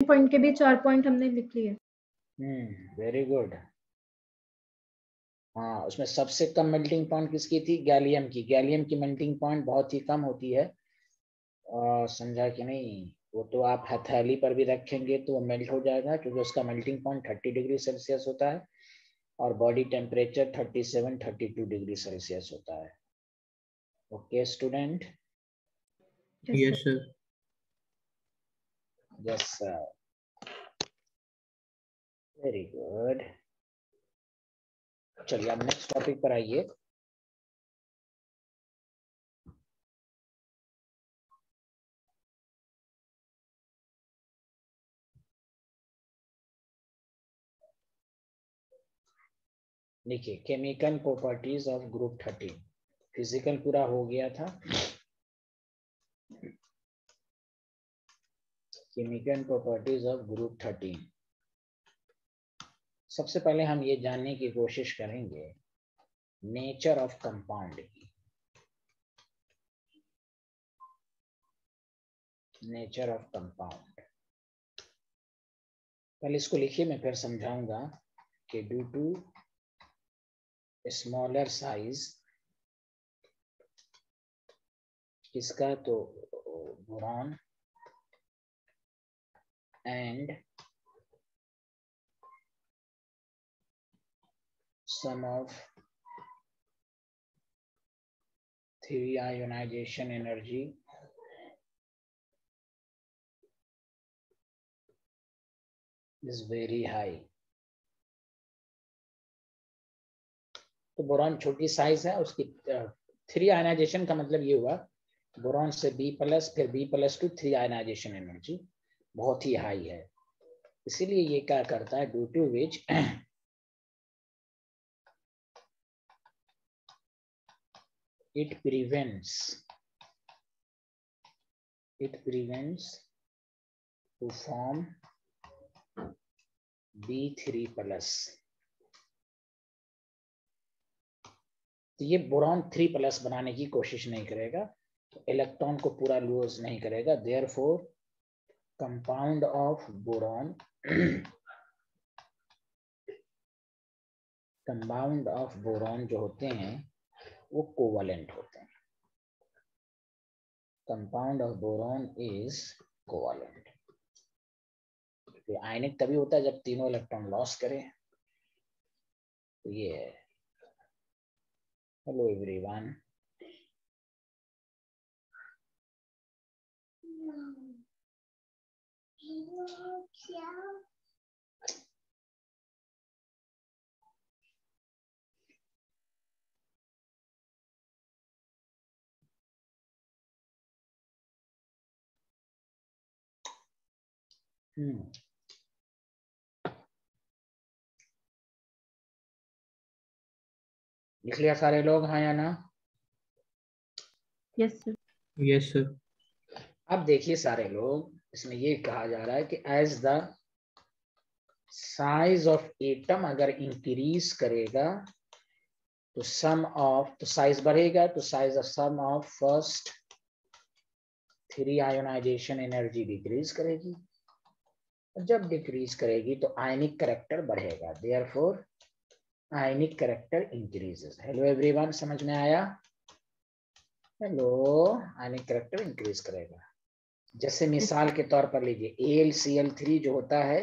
Point के भी 4 point हमने लिख लिए। Very good. हाँ, उसमें सबसे कम मेल्टिंग पॉइंट किसकी थी? गैलियम की। गैलियम की मेल्टिंग पॉइंट बहुत ही कम होती है, समझा कि नहीं? वो तो आप हथेली पर भी रखेंगे तो वो मेल्ट हो जाएगा, क्योंकि उसका मेल्टिंग पॉइंट 30 डिग्री सेल्सियस होता है और बॉडी टेम्परेचर 37-32 डिग्री सेल्सियस होता है। Okay student? Yes sir. Yes sir, very good. चलिए अब नेक्स्ट टॉपिक पर आइए। देखिए, chemical properties of group 13। Physical पूरा हो गया था। Chemical properties of group 13। सबसे पहले हम ये जानने की कोशिश करेंगे नेचर ऑफ कंपाउंड की। नेचर ऑफ कंपाउंड, पहले इसको लिखिए, मैं फिर समझाऊंगा कि ड्यू टू स्मॉलर साइज, किसका? तो boron and sum of 3 ionization energy is very high। तो बोरॉन छोटी साइज है उसकी। 3 आयनाइजेशन का मतलब ये हुआ बोरॉन से B+, फिर B+2 3 आयनाइजेशन एनर्जी बहुत ही हाई है। इसीलिए ये क्या करता है, due to which it prevents to form B3+। तो ये बोरॉन 3+ बनाने की कोशिश नहीं करेगा, तो इलेक्ट्रॉन को पूरा लूज नहीं करेगा। Therefore compound of boron compound of boron जो होते हैं वो कोवलेंट होते हैं। Compound of boron is covalent. Ionic तभी होता है जब तीनों इलेक्ट्रॉन लॉस करें। तो ये है। Hello everyone. लिख लिया सारे लोग, हाँ या ना? Yes sir. Yes sir. अब देखिए सारे लोग, इसमें ये कहा जा रहा है कि as the size of atom अगर इंक्रीज करेगा तो सम ऑफ, तो साइज बढ़ेगा तो size of sum of first 3 ionization energy decrease करेगी। जब डिक्रीज करेगी तो आयनिक कैरेक्टर बढ़ेगा। Therefore ionic character increases. Hello everyone, समझ में आया? हेलो, आयनिक कैरेक्टर इंक्रीज करेगा। जैसे मिसाल के तौर पर लीजिए AlCl3 जो होता है,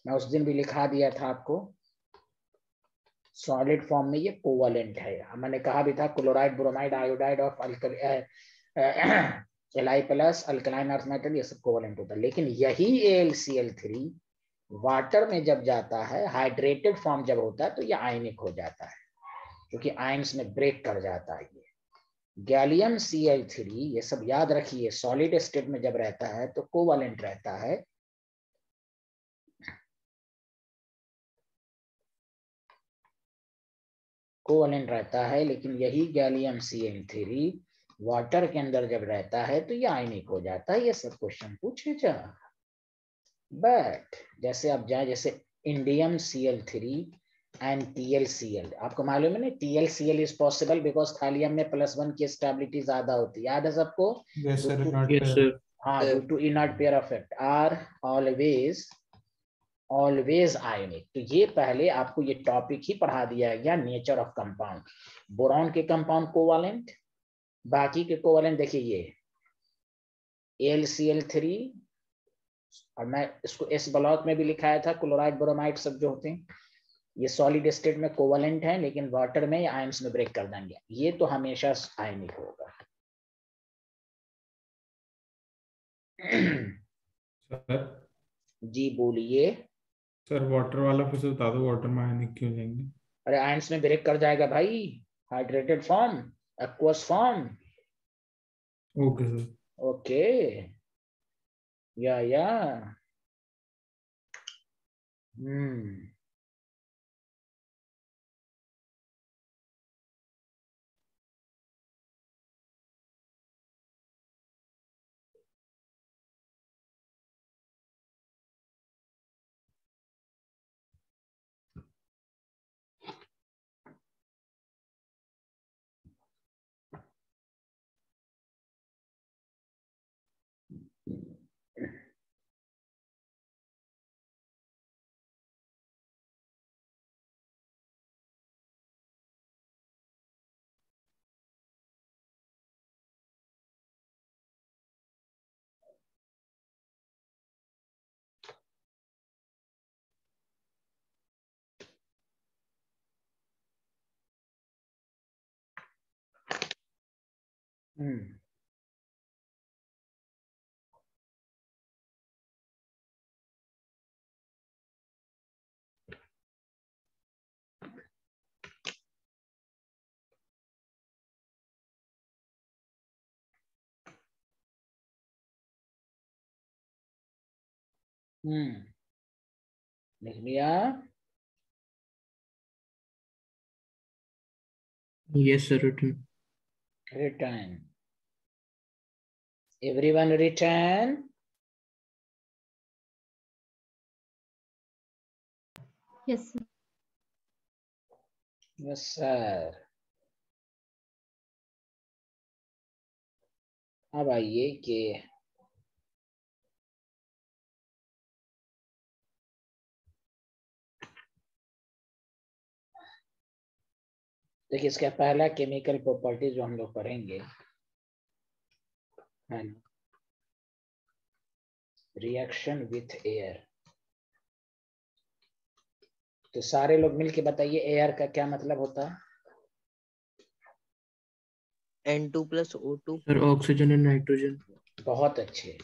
मैं उस दिन भी लिखा दिया था आपको, सॉलिड फॉर्म में ये कोवलेंट है। मैंने कहा भी था chloride, bromide, iodide of Li+ alkaline earth metal, ये सब कोवलेंट होता है। लेकिन यही AlCl3 वाटर में जब जाता है, हाइड्रेटेड फॉर्म जब होता है, तो ये आयनिक हो जाता है, क्योंकि आयंस में ब्रेक कर जाता है। ये गैलियम Cl3, ये सब याद रखिए, सॉलिड स्टेट में जब रहता है तो कोवलेंट रहता है। कोवलेंट रहता है, लेकिन यही गैलियम Cl3 वाटर के अंदर जब रहता है तो ये आयनिक हो जाता है। ये सब क्वेश्चन पूछे जा। बट जैसे आप जाए, जैसे इंडियम Cl3 एंड TlCl, आपको मालूम है ना, TlCl is possible because thallium में +1 की स्टेबिलिटी ज्यादा होती है। याद है सबको? Yes sir. हाँ, due to inert pair effect are always ionic. तो ये पहले आपको ये टॉपिक ही पढ़ा दिया गया, नेचर ऑफ कंपाउंड। बोरॉन के कंपाउंड कोवालेंट, बाकी के कोवालेंट देखिए ये AlCl3, और मैं इसको S ब्लॉक में भी लिखाया था, क्लोराइड ब्रोमाइड सब जो होते हैं ये सॉलिड स्टेट में कोवलेंट है, लेकिन वाटर में आयंस में ब्रेक कर देंगे, ये तो हमेशा आयनिक होगा। सर जी बोलिए। सर वाटर वाला फिर से बता दो, वाटर में आयनिक क्यों लेंगे? अरे आयंस में ब्रेक कर जाएगा भाई, hydrated form, aqueous form. Okay sir. Okay, या हम्म हम्म लिख लिया। Yes, sir. Written. Return, everyone return. Yes, sir. Yes sir. अब आइए कि देखिए इसका पहला केमिकल प्रॉपर्टी जो हम लोग पढ़ेंगे है रिएक्शन विथ एयर। तो सारे लोग मिलके बताइए एयर का क्या मतलब होता है। N2 plus O2। Sir, oxygen and nitrogen. बहुत अच्छे,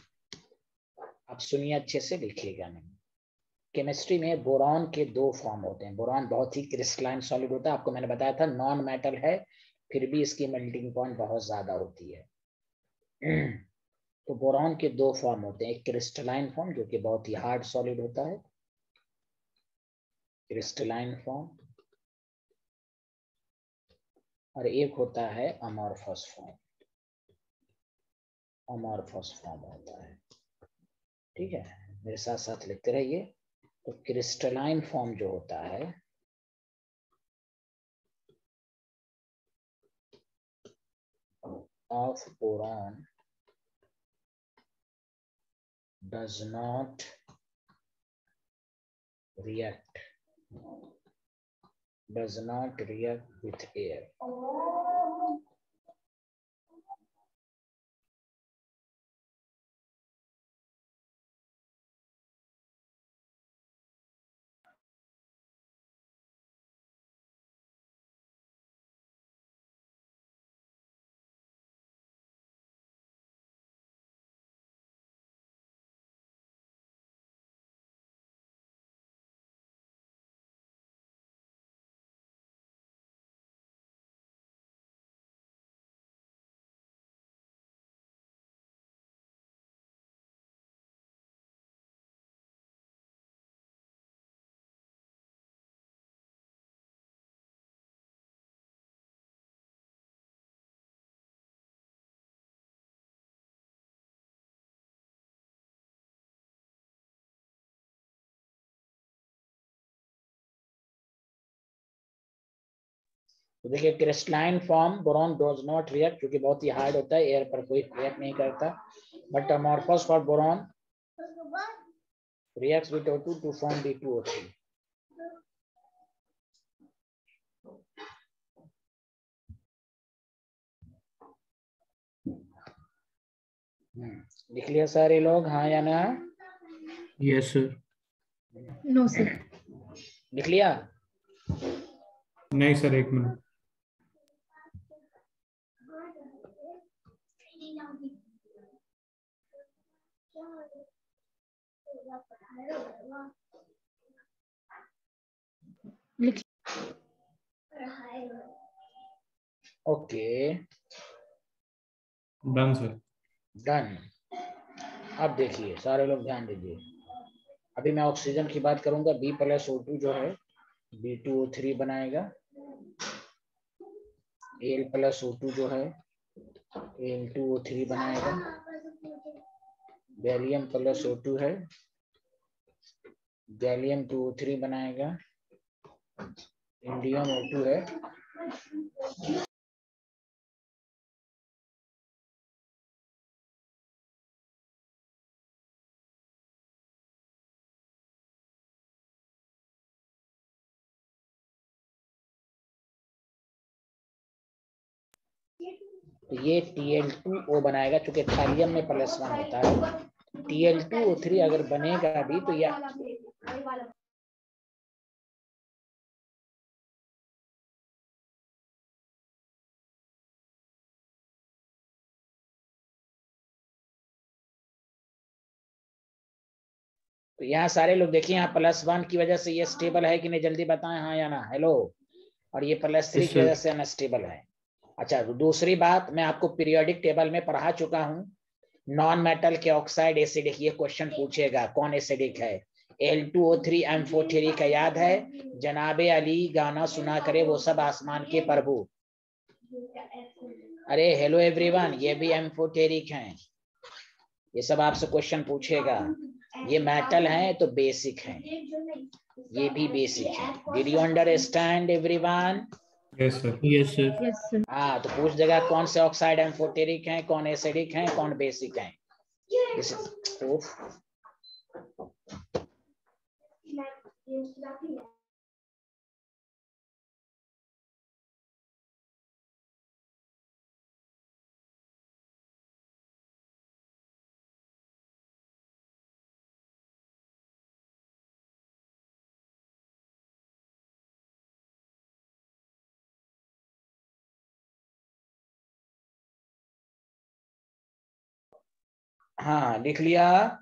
अब सुनिए अच्छे से, लिखिएगा नहीं। केमिस्ट्री में बोरॉन के दो फॉर्म होते हैं। बोरॉन बहुत ही क्रिस्टलाइन सॉलिड होता है, आपको मैंने बताया था नॉन मेटल है, फिर भी इसकी मेल्टिंग पॉइंट बहुत ज्यादा होती है। तो बोरॉन के दो फॉर्म होते हैं, एक क्रिस्टलाइन फॉर्म जो कि बहुत ही हार्ड सॉलिड होता है, क्रिस्टलाइन फॉर्म, और एक होता है अमॉर्फस फॉर्म। अमॉर्फस फॉर्म होता है, ठीक है, मेरे साथ साथ लिखते रहिए। तो क्रिस्टलाइन फॉर्म जो होता है of boron does not react with air। तो देखिए crystalline form boron dose not react, क्योंकि बहुत ही हार्ड होता है, एयर पर कोई रिएक्ट नहीं करता, but amorphous for boron reacts with O2 to form B2O3. लिख लिया सारे लोग, हाँ या ना? Yes, sir. No, sir. लिख लिया? नहीं सर, एक मिनट। लिख ओके, डन सर। डन। अब देखिए सारे लोग ध्यान दीजिए, अभी मैं ऑक्सीजन की बात करूंगा। B+O2 जो है B2O3 बनाएगा, Al+O2 जो है Al2O3 बनाएगा, Ga+O2 है Ga2O3 बनाएगा, InO2 है तो ये Tl2O बनाएगा, चूंकि थैलियम में +1 होता है। Tl2O3 अगर बनेगा भी तो यह तो यहाँ सारे लोग देखिए, यहाँ +1 की वजह से ये स्टेबल है कि नहीं, जल्दी बताएं हाँ या ना। हेलो, और ये +3 Yes, की वजह sir. से अनस्टेबल है। अच्छा, दूसरी बात, मैं आपको पीरियोडिक टेबल में पढ़ा चुका हूँ, नॉन मेटल के ऑक्साइड एसिडिक, ये क्वेश्चन पूछेगा कौन एसिडिक है। Al2O3 एम्फोटेरिक है, याद है? जनाबे अली गाना सुना करे वो सब आसमान के प्रभु। अरे हेलो एवरीवन, ये भी एम्फोटेरिक हैं, ये सब आपसे क्वेश्चन पूछेगा। ये मेटल है तो बेसिक है, ये भी बेसिक है। Did you understand everyone? Yes sir. Yes, sir. Yes, sir. हाँ, तो पूछ देगा कौन से ऑक्साइड एम्फोटेरिक हैं, कौन एसिडिक हैं, कौन बेसिक हैं। हाँ, लिख लिया?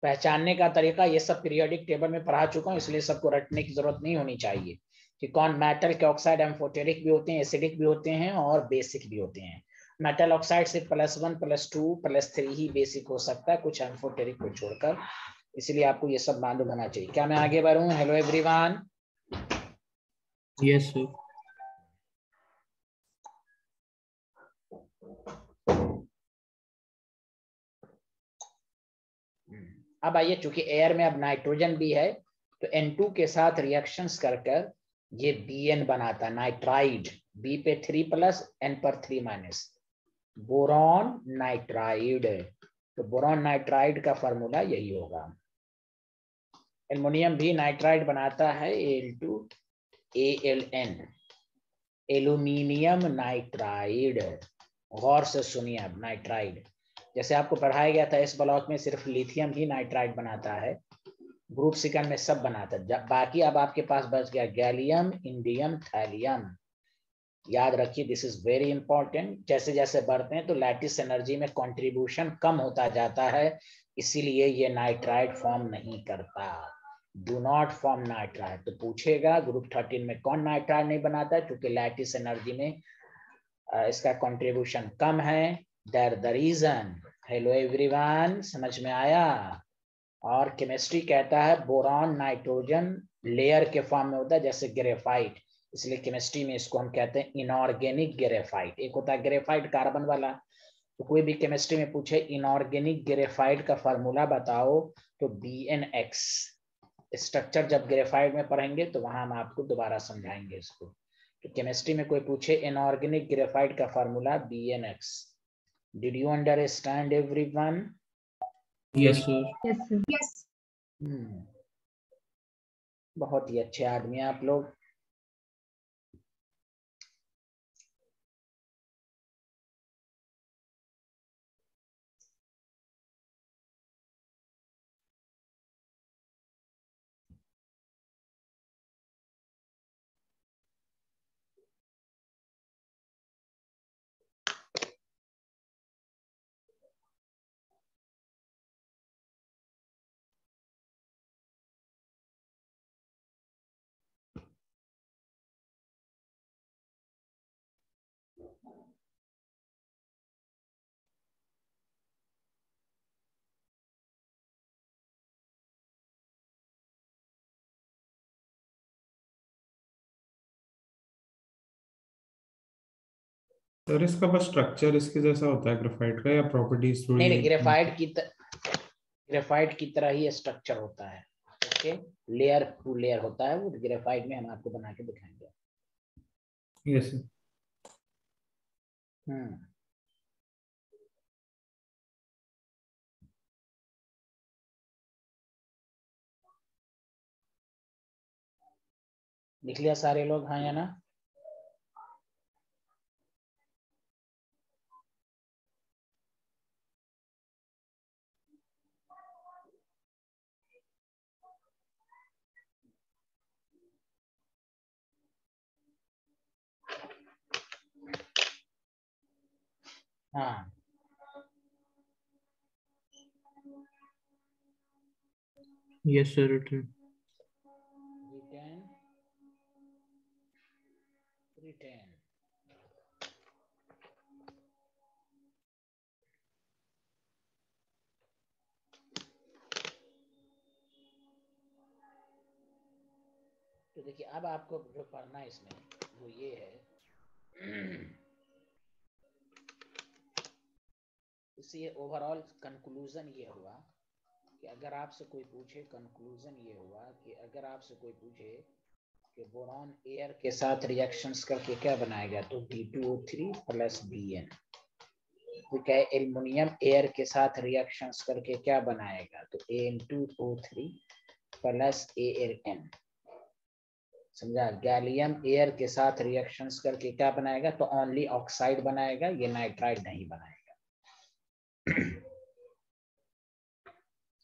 पहचानने का तरीका ये सब पीरियोडिक टेबल में पढ़ा चुका हूँ, इसलिए सबको रटने की जरूरत नहीं होनी चाहिए कि कौन मेटल के ऑक्साइड एम्फोटेरिक भी होते हैं, एसिडिक भी होते हैं और बेसिक भी होते हैं। मेटल ऑक्साइड से +1 +2 +3 ही बेसिक हो सकता है, कुछ एम्फोटेरिक को छोड़कर, इसलिए आपको ये सब मालूम होना चाहिए। क्या मैं आगे बढ़ूं? Hello everyone. Yes, sir. अब आइए, चूंकि एयर में अब नाइट्रोजन भी है तो N2 के साथ रिएक्शंस कर कर ये Bn बनाता है, नाइट्राइड। B पे 3+, N पर 3-, बोरॉन नाइट्राइड। तो बोरॉन नाइट्राइड का फॉर्मूला यही होगा। एल्युमिनियम भी नाइट्राइड बनाता है, Al2Aln, एल्यूमिनियम नाइट्राइड। गौर से सुनिए, अब नाइट्राइड जैसे आपको पढ़ाया गया था, इस ब्लॉक में सिर्फ लिथियम ही नाइट्राइड बनाता है, ग्रुप सेकंड में सब बनाता है, बाकी अब आपके पास बच गया गैलियम, इंडियम, थैलियम। याद रखिए, दिस इज वेरी इंपॉर्टेंट। जैसे जैसे बढ़ते हैं तो लैटिस एनर्जी में कंट्रीब्यूशन कम होता जाता है, इसीलिए ये नाइट्राइड फॉर्म नहीं करता। Do not form nitride. तो पूछेगा ग्रुप 13 में कौन नाइट्राइड नहीं बनाता है, क्योंकि लैटिस एनर्जी में इसका कंट्रीब्यूशन कम है, that the reason. Hello everyone, समझ में आया? और केमिस्ट्री कहता है बोरॉन नाइट्रोजन लेयर के फॉर्म में होता है, जैसे ग्रेफाइट, इसलिए केमिस्ट्री में इसको हम कहते हैं इनऑर्गेनिक ग्रेफाइट। एक होता है ग्रेफाइट कार्बन वाला, तो कोई भी केमिस्ट्री में पूछे इनऑर्गेनिक ग्रेफाइट का फार्मूला बताओ, तो BnX। स्ट्रक्चर जब ग्रेफाइट में पढ़ेंगे तो वहां हम आपको दोबारा समझाएंगे इसको। तो केमिस्ट्री में कोई पूछे इनऑर्गेनिक ग्रेफाइट का formula BnX। Did you understand everyone? Yes, sir. Yes, sir. Yes. बहुत ही अच्छे आदमी हैं आप लोग। सर इसका बस स्ट्रक्चर इसके जैसा होता है ग्रेफाइट का, या प्रॉपर्टीज थोड़ी? नहीं, ग्रेफाइट की तरह ही स्ट्रक्चर होता है। ओके, लेयर टू लेयर होता है वो ग्रेफाइट में, हम आपको बना के दिखाएंगे। Yes sir. लिख लिया सारे लोग, हाँ या ना? हाँ, Yes, sir. Written. रिटेन। तो देखिए, अब आपको जो पढ़ना है इसमें वो ये है, इससे ओवरऑल कंक्लूजन ये हुआ कि अगर आपसे कोई पूछे, कंक्लूजन ये हुआ कि अगर आपसे कोई पूछे कि बोरॉन एयर के साथ रिएक्शंस करके क्या बनाएगा, तो D2O3 प्लस Bn। तो क्या एल्युमिनियम एयर के साथ रिएक्शंस करके क्या बनाएगा, तो An2O3 प्लस An। समझा? गैलियम एयर के साथ रिएक्शंस करके क्या बनाएगा, तो ओनली ऑक्साइड बनाएगा, ये नाइट्राइड नहीं बनाएगा।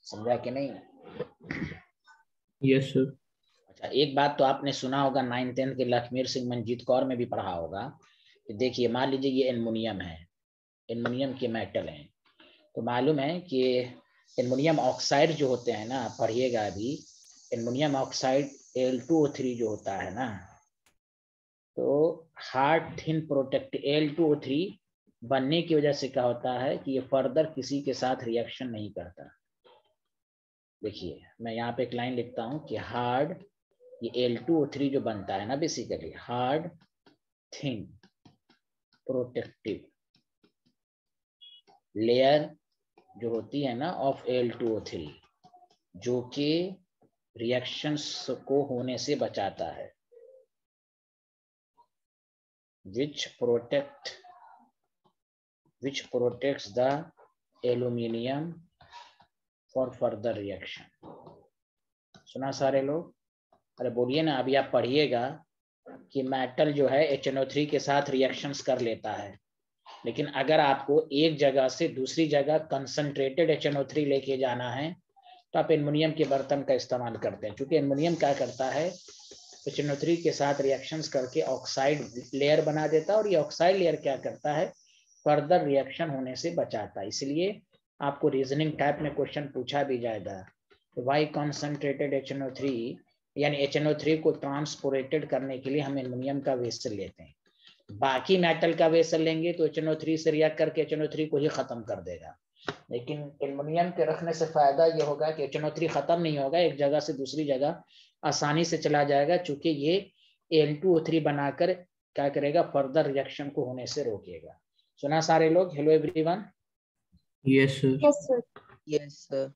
समझा कि नहीं? Yes, sir. अच्छा, एक बात तो आपने सुना होगा 9th 10th के लखमीर सिंह मंजीत कौर में भी पढ़ा होगा कि देखिए, मान लीजिए ये एल्युमिनियम है, एल्युमिनियम के मेटल हैं, तो मालूम है कि एल्युमिनियम ऑक्साइड जो होते हैं ना, पढ़िएगा अभी, एल्युमिनियम ऑक्साइड Al2O3 जो होता है ना, तो हार्ड थिन प्रोटेक्ट Al2O3 बनने की वजह से क्या होता है कि ये फर्दर किसी के साथ रिएक्शन नहीं करता। देखिए, मैं यहाँ पे एक लाइन लिखता हूँ कि हार्ड, ये Al2O3 जो बनता है ना, basically hard thin protective layer जो होती है ना ऑफ Al2O3, जो कि रिएक्शंस को होने से बचाता है, which protects the aluminium for further reaction। सुना सारे लोग? अरे बोलिए ना, अभी आप पढ़िएगा कि मेटल जो है HNO3 के साथ रिएक्शंस कर लेता है, लेकिन अगर आपको एक जगह से दूसरी जगह कंसंट्रेटेड HNO3 लेके जाना है तो आप एल्युमिनियम के बर्तन का इस्तेमाल करते हैं, क्योंकि एल्युमिनियम क्या करता है, HNO3 के साथ रिएक्शंस करके ऑक्साइड लेयर बना देता है, और ये ऑक्साइड लेयर क्या करता है, फर्दर रिएक्शन होने से बचाता है। इसलिए आपको रीजनिंग टाइप में क्वेश्चन पूछा भी जाएगा, वाई कंसंट्रेटेड HNO3, यानी HNO3 को ट्रांसपोर्टेड करने के लिए हम एल्युमिनियम का वेसल लेते हैं। बाकी मेटल का वेसल लेंगे तो HNO3 से रिएक्ट करके HNO3 को ही खत्म कर देगा, लेकिन एल्युमिनियम के रखने से फायदा ये होगा कि HNO3 खत्म नहीं होगा, एक जगह से दूसरी जगह आसानी से चला जाएगा, चूंकि ये Al2O3 बनाकर क्या करेगा, फर्दर रिएक्शन को होने से रोकेगा। सुना सारे लोग? Hello everyone. Yes, sir. Yes, sir. Yes, sir.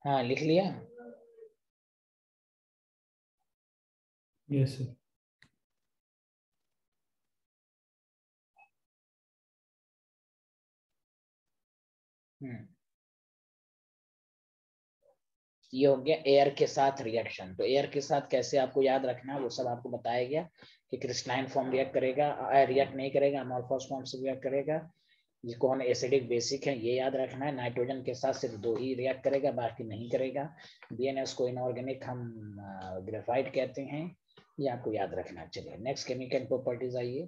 हाँ, लिख लिया? Yes, sir. ये हो गया एयर के साथ रिएक्शन। तो एयर के साथ कैसे आपको याद रखना है वो सब आपको बताया गया कि क्रिस्टलाइन फॉर्म रिएक्ट करेगा, रिएक्ट नहीं करेगा, अमोर्फस फॉर्म से रिएक्ट करेगा। ये कौन एसिडिक बेसिक है ये याद रखना है। नाइट्रोजन के साथ सिर्फ 2 ही रिएक्ट करेगा, बाकी नहीं करेगा। बीएनएस को इनऑर्गेनिक हम ग्रेफाइट कहते हैं, ये आपको याद रखना। चलिए नेक्स्ट केमिकल प्रॉपर्टीज आइए।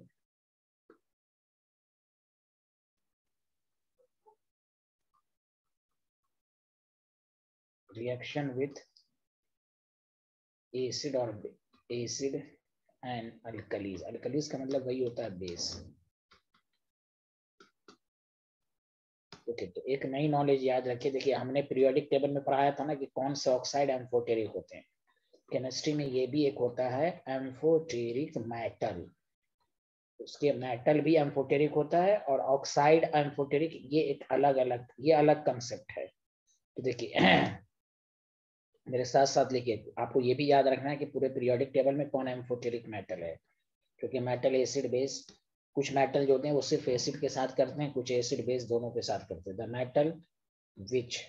रिएक्शन विथ एसिड और एसिड एंड अल्कलीज। अल्कलीज का मतलब वही होता है बेस। ओके, तो एक नई नॉलेज याद रखिए। देखिए हमने पीरियोडिक टेबल में पढ़ाया था ना कि कौन से ऑक्साइड एम्फोटेरिक होते हैं। केमिस्ट्री में ये भी एक होता है एम्फोटेरिक मेटल। उसके मेटल भी एम्फोटेरिक होता है और ऑक्साइड एम्फोटेरिक, ये एक अलग कंसेप्ट है। तो देखिए मेरे साथ साथ लिखिए, आपको ये भी याद रखना है कि पूरे पीरियोडिक टेबल में कौन एम्फोटेरिक मेटल है। क्योंकि मेटल एसिड बेस, कुछ मेटल जो होते हैं वो सिर्फ एसिड के साथ करते हैं, कुछ एसिड बेस दोनों के साथ करते हैं। द मेटल विच,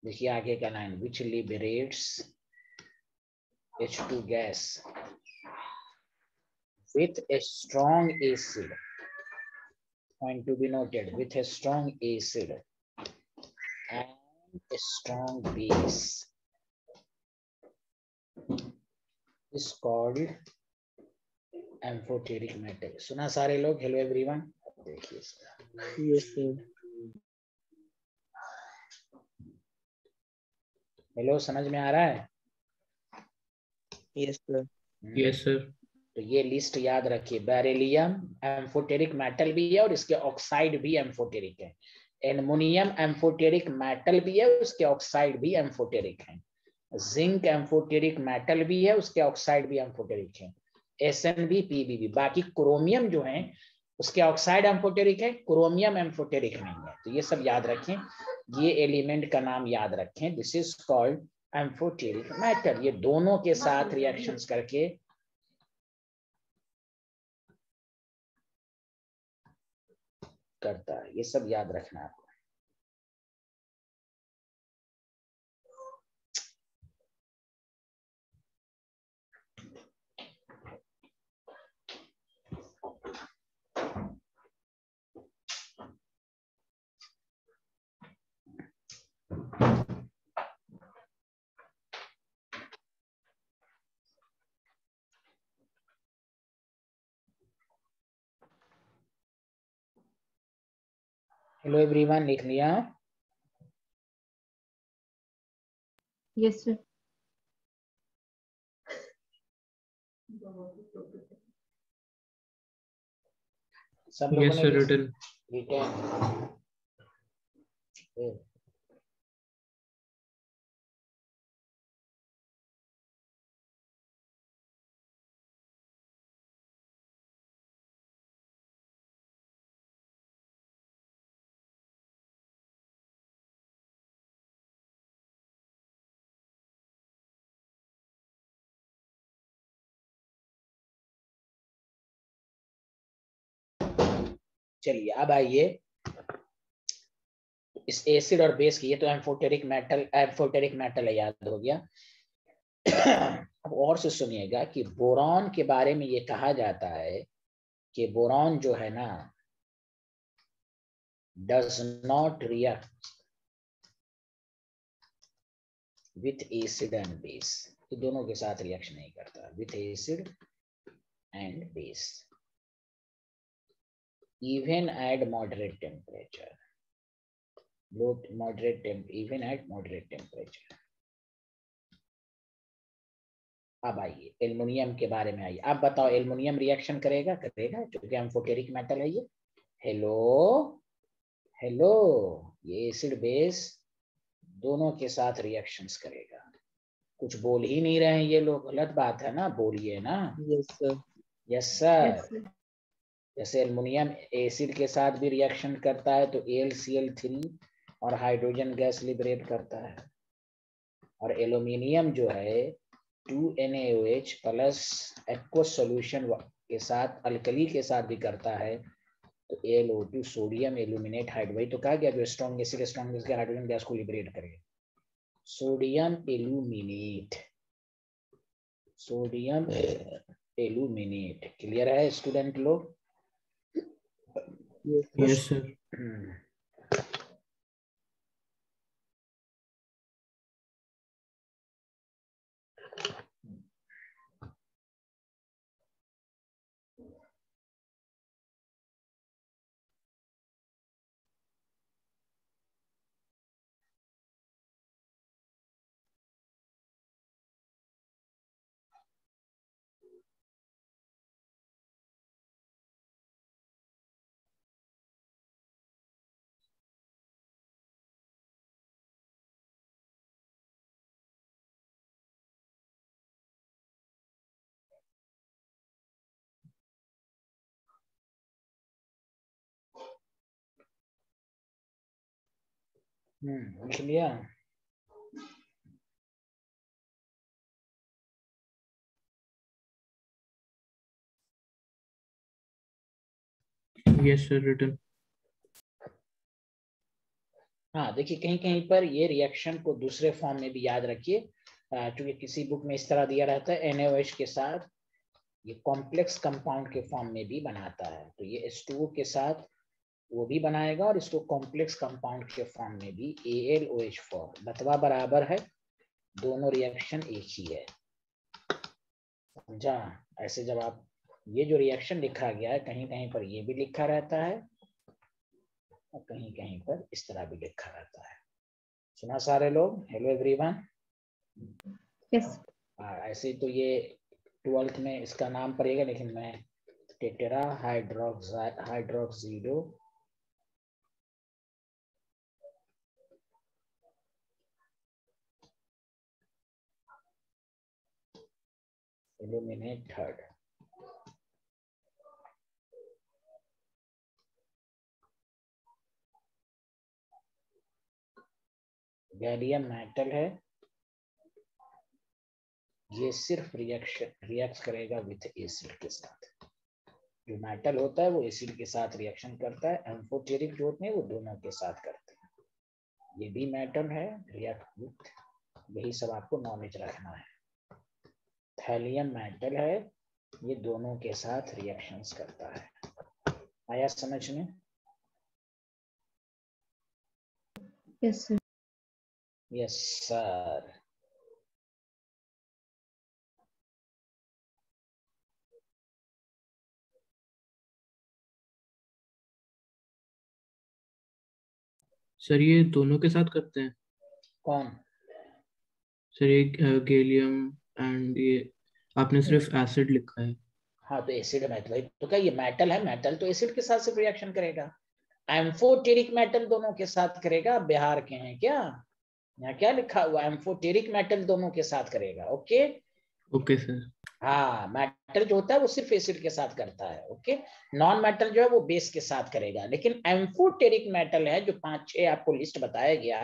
देखिए आगे का line, which liberates H2 gas with a strong acid, point to be noted, with a strong acid and a strong base is called amphoteric metal. सुना सारे लोग? Hello everyone. देखिए इसका, Yes, sir. हेलो समझ में आ रहा है? Yes, sir. Yes, sir. तो ये लिस्ट याद रखिए। बेरिलियम एम्फोटेरिक मेटल भी है और इसके ऑक्साइड भी एम्फोटेरिक है। एल्युमिनियम एम्फोटेरिक मेटल भी है, उसके ऑक्साइड भी एम्फोटेरिक है। जिंक एम्फोटेरिक मेटल भी है, उसके ऑक्साइड भी एम्फोटेरिक है। SnB PbB। बाकी क्रोमियम जो है उसके ऑक्साइड एम्फोटेरिक है, क्रोमियम एम्फोटेरिक नहीं है। तो ये सब याद रखें, ये एलिमेंट का नाम याद रखें। This is called amphoteric metal. ये दोनों के साथ रिएक्शंस करके करता है, ये सब याद रखना आपको। हेलो एवरीवन, लिख लिया? Yes, sir. सब लोगों Yes, ने sir. Written. रिटर्न चलिए अब आइए इस एसिड और बेस की, ये तो एम्फोटेरिक मेटल है, याद हो गया। अब और से सुनिएगा कि बोरॉन के बारे में ये कहा जाता है कि बोरॉन जो है ना does not react with acid and base, तो दोनों के साथ रिएक्शन नहीं करता with acid and base even at moderate temperature, even at moderate temperature। अब आइए एल्युमिनियम के बारे में आइए, आप बताओ एल्युमिनियम रिएक्शन करेगा? क्योंकि एम्फोटेरिक मेटल है ये। हेलो, ये एसिड बेस दोनों के साथ रिएक्शंस करेगा। कुछ बोल ही नहीं रहे हैं ये लोग, गलत बात है ना, बोलिए ना। Yes sir. Yes sir. जैसे एल्युमिनियम एसिड के साथ भी रिएक्शन करता है तो AlCl3 और हाइड्रोजन गैस लिबरेट करता है, और एल्युमिनियम जो है 2NaOH प्लस एक्वस सॉल्यूशन के साथ अल्कली के साथ भी करता है, तो AlO2 सोडियम एल्यूमिनेट हाइड्रोजन, तो कहा गया जो strong acid strong hydrogen gas को लिबरेट करेगा, सोडियम एल्यूमिनेट। क्लियर है स्टूडेंट लोग? Yes sir. लिख लिया? Yes sir, written. हाँ देखिए कहीं कहीं पर ये रिएक्शन को दूसरे फॉर्म में भी याद रखिए, क्योंकि किसी बुक में इस तरह दिया रहता है NaOH के साथ ये कॉम्प्लेक्स कंपाउंड के फॉर्म में भी बनाता है, तो ये H2O के साथ वो भी बनाएगा और इसको कॉम्प्लेक्स कंपाउंड के फॉर्म में भी AlOH4, बतवा बराबर है, दोनों रिएक्शन एक ही है, समझा? ऐसे जब आप ये जो रिएक्शन लिखा गया है कहीं कहीं पर ये भी लिखा रहता है और कहीं कहीं पर इस तरह भी लिखा रहता है। सुना सारे लोग? Hello everyone. यस। ऐसे तो ये 12th में इसका नाम पड़ेगा, लेकिन मैं tetra hydroxido aluminate third. Gallium metal है, ये सिर्फ रिएक्ट करेगा विथ एसिड के साथ। जो मेटल होता है वो एसिड के साथ रिएक्शन करता है, एम्फोटेरिक जो होते हैं वो दोनों के साथ करते हैं। ये भी मेटल है, रिएक्ट विथ, यही सब आपको नॉलेज रखना है। थैलियम मेटल है, ये दोनों के साथ रिएक्शंस करता है। आया समझ में? Yes sir. Yes sir. Sir ये दोनों के साथ करते हैं? कौन? सर ये गैलियम एंड ये आपने सिर्फ एसिड लिखा है। हाँ तो एसिड मेटल तो क्या ये मेटल है, मेटल तो एसिड के साथ सिर्फ रिएक्शन करेगा। एम्फोटेरिक मेटल दोनों के साथ करेगा। बिहार के हैं क्या? यहाँ क्या लिखा हुआ? एम्फोटेरिक मेटल दोनों के साथ करेगा। Okay okay sir. हाँ, मेटल जो होता है वो सिर्फ एसिड के साथ करता है। ओके, नॉन मेटल जो है वो बेस के साथ करेगा, लेकिन एम्फोटेरिक मेटल है जो 5-6 आपको लिस्ट बताया गया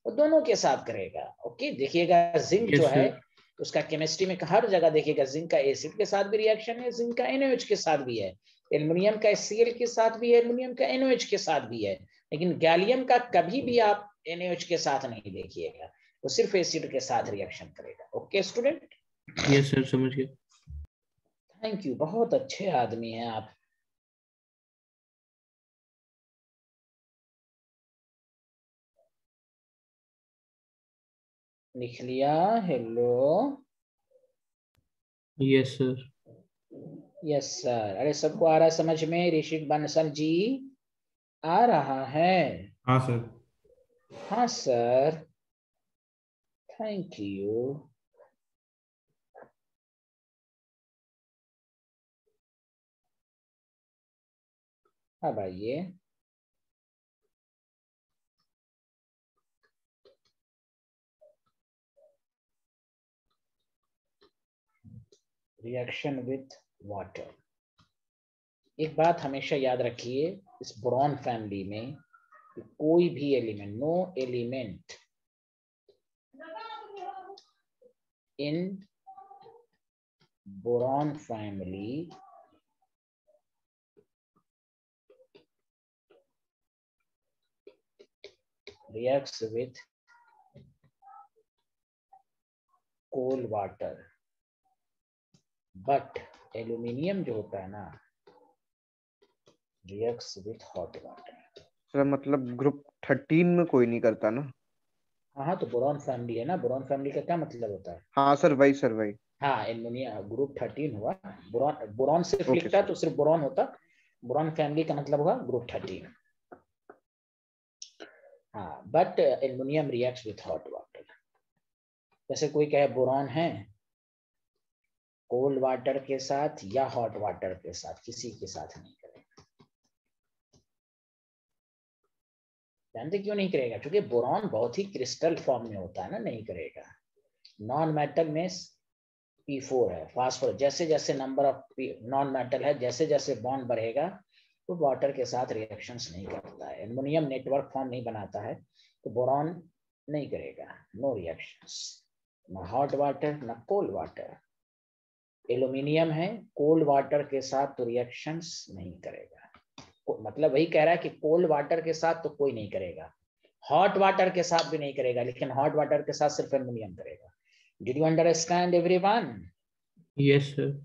वो दोनों के साथ करेगा। ओके देखिएगा, जिंक यस जो है सर। तो उसका केमिस्ट्री में हर जगह देखिएगा, जिंक का एसिड के साथ भी रिएक्शन है, जिंक का NaOH के साथ भी है, एल्युमिनियम का Cl के साथ भी है, एल्युमिनियम का NaOH के साथ भी है, लेकिन गैलियम का कभी भी आप NaOH के साथ नहीं देखिएगा, वो सिर्फ एसिड के साथ रिएक्शन करेगा। Okay student? यस सर, समझ गया। थैंक यू, बहुत अच्छे आदमी हैं आप। लिख लिया? Hello, yes sir. Yes sir. अरे सबको आ रहा है समझ में? ऋषिक बंसल जी आ रहा है? हाँ सर। हाँ सर, थैंक यू। अब आइए, रिएक्शन विथ वाटर। एक बात हमेशा याद रखिए, इस बोरॉन फैमिली में कोई भी element, no element in boron family reacts with coal water, but aluminium जो होता है ना, reacts with hot water। Sir मतलब ग्रुप 13 में कोई नहीं करता ना? हाँ, तो बोरॉन फैमिली है ना, बोरॉन फैमिली का क्या मतलब होता है? हाँ सर वही। हाँ, एल्यूमिनियम ग्रुप 13 हुआ। बोरॉन, बोरॉन सिर्फ ओके लिखता सर। तो सिर्फ बोरॉन होता, बोरॉन फैमिली का मतलब हुआ ग्रुप 13। हाँ, but aluminium reacts with hot water. जैसे कोई कहे बोरॉन है कोल्ड वाटर के साथ या हॉट वाटर के साथ, किसी के साथ नहीं करेगा। जानते क्यों नहीं करेगा? क्योंकि बोरॉन बहुत ही क्रिस्टल फॉर्म में होता है ना, नहीं करेगा। नॉन मेटल में P4 है, फास्फोरस। जैसे जैसे नंबर ऑफ नॉन मेटल है, जैसे जैसे बॉन्ड बढ़ेगा तो वाटर के साथ रिएक्शंस नहीं करता है। एल्युमिनियम नेटवर्क फॉर्म नहीं बनाता है, तो बोरॉन नहीं करेगा, नो रिएक्शंस, ना हॉट वाटर ना कोल्ड वाटर। एल्यूमिनियम है कोल्ड वाटर के साथ तो रिएक्शंस नहीं करेगा। मतलब वही कह रहा है कि कोल्ड वाटर के साथ तो कोई नहीं करेगा, हॉट वाटर के साथ भी नहीं करेगा, लेकिन हॉट वाटर के साथ सिर्फ एल्यूमिनियम करेगा। Did you understand everyone? Yes sir.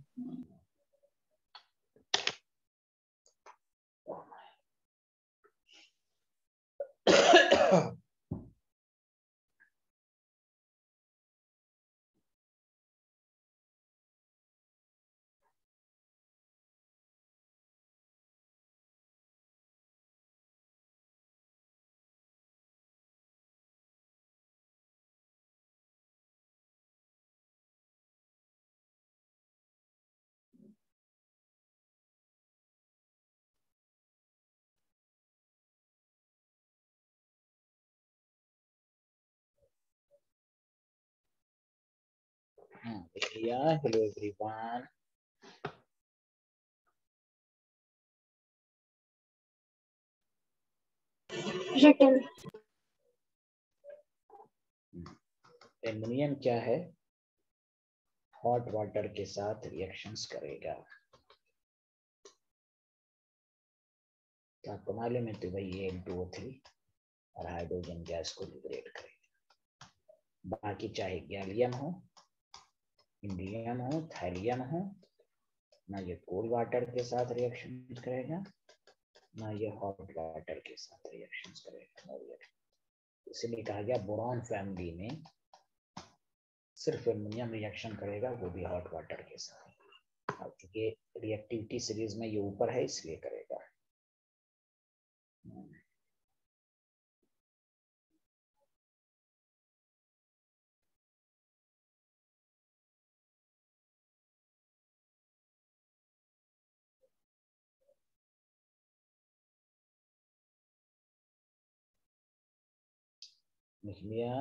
Yeah, hello everyone. Aluminium क्या है? हॉट वाटर के साथ रिएक्शंस करेगा। तो आपको मालूम है, तो वही N2O3 और हाइड्रोजन गैस को लिबरेट करेगा। बाकी चाहे गैलियम हो, इंडियम हो, थैलियम हो, ना ये कोल्ड वाटर के साथ रिएक्शन करेगा, ना ये हॉट वाटर के साथ रिएक्शन करेगा, नो रिएक्शन। इसलिए कहा गया बोरॉन फैमिली में सिर्फ एल्युमिनियम रिएक्शन करेगा, वो भी हॉट वाटर के साथ। अब चूंकि रिएक्टिविटी सीरीज में ये ऊपर है, इसलिए करेगा। लिख लिया?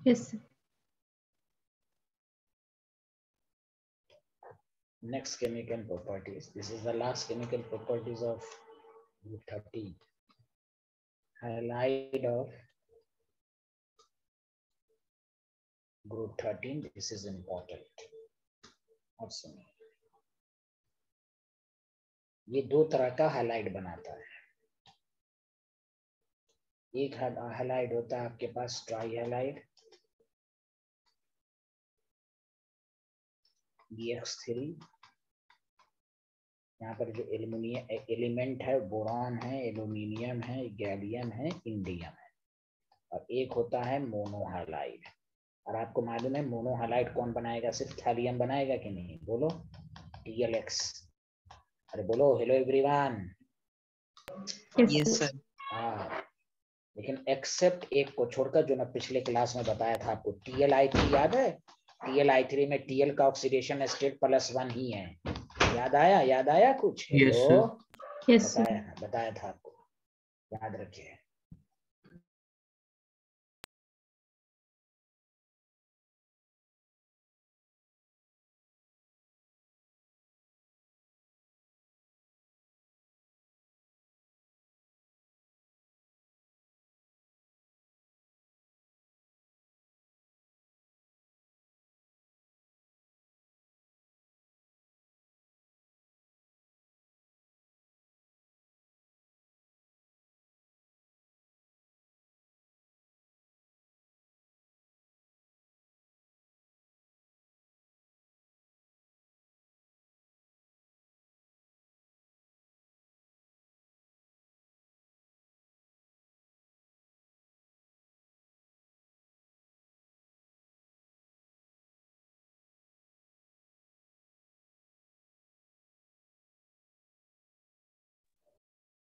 Yes, sir. Next chemical properties. This is the last chemical properties of group 13. Halide of group 13. This is important. और सुनिए, ये दो तरह का हैलाइड बनाता है. एक हैलाइड होता है आपके पास ट्राई हैलाइड BX3. यहाँ पर जो एल्युमिनियम एलिमेंट है बोरॉन है, एल्यूमिनियम है, गैलियम है, इंडियम है. और एक होता है मोनोहैलाइड. और आपको मालूम है मोनोहैलाइड कौन बनाएगा? सिर्फ थैलियम बनाएगा कि नहीं? बोलो. TLX. अरे बोलो हेलो एवरीवन. Yes sir. हाँ, लेकिन एक्सेप्ट एक को छोड़कर, जो मैं पिछले क्लास में बताया था आपको, TLI3 याद है? TLI3 में TL का ऑक्सीडेशन स्टेट +1 ही है. याद आया? याद आया कुछ? Yes, hello. Yes, sir. बताया था आपको, याद रखिए.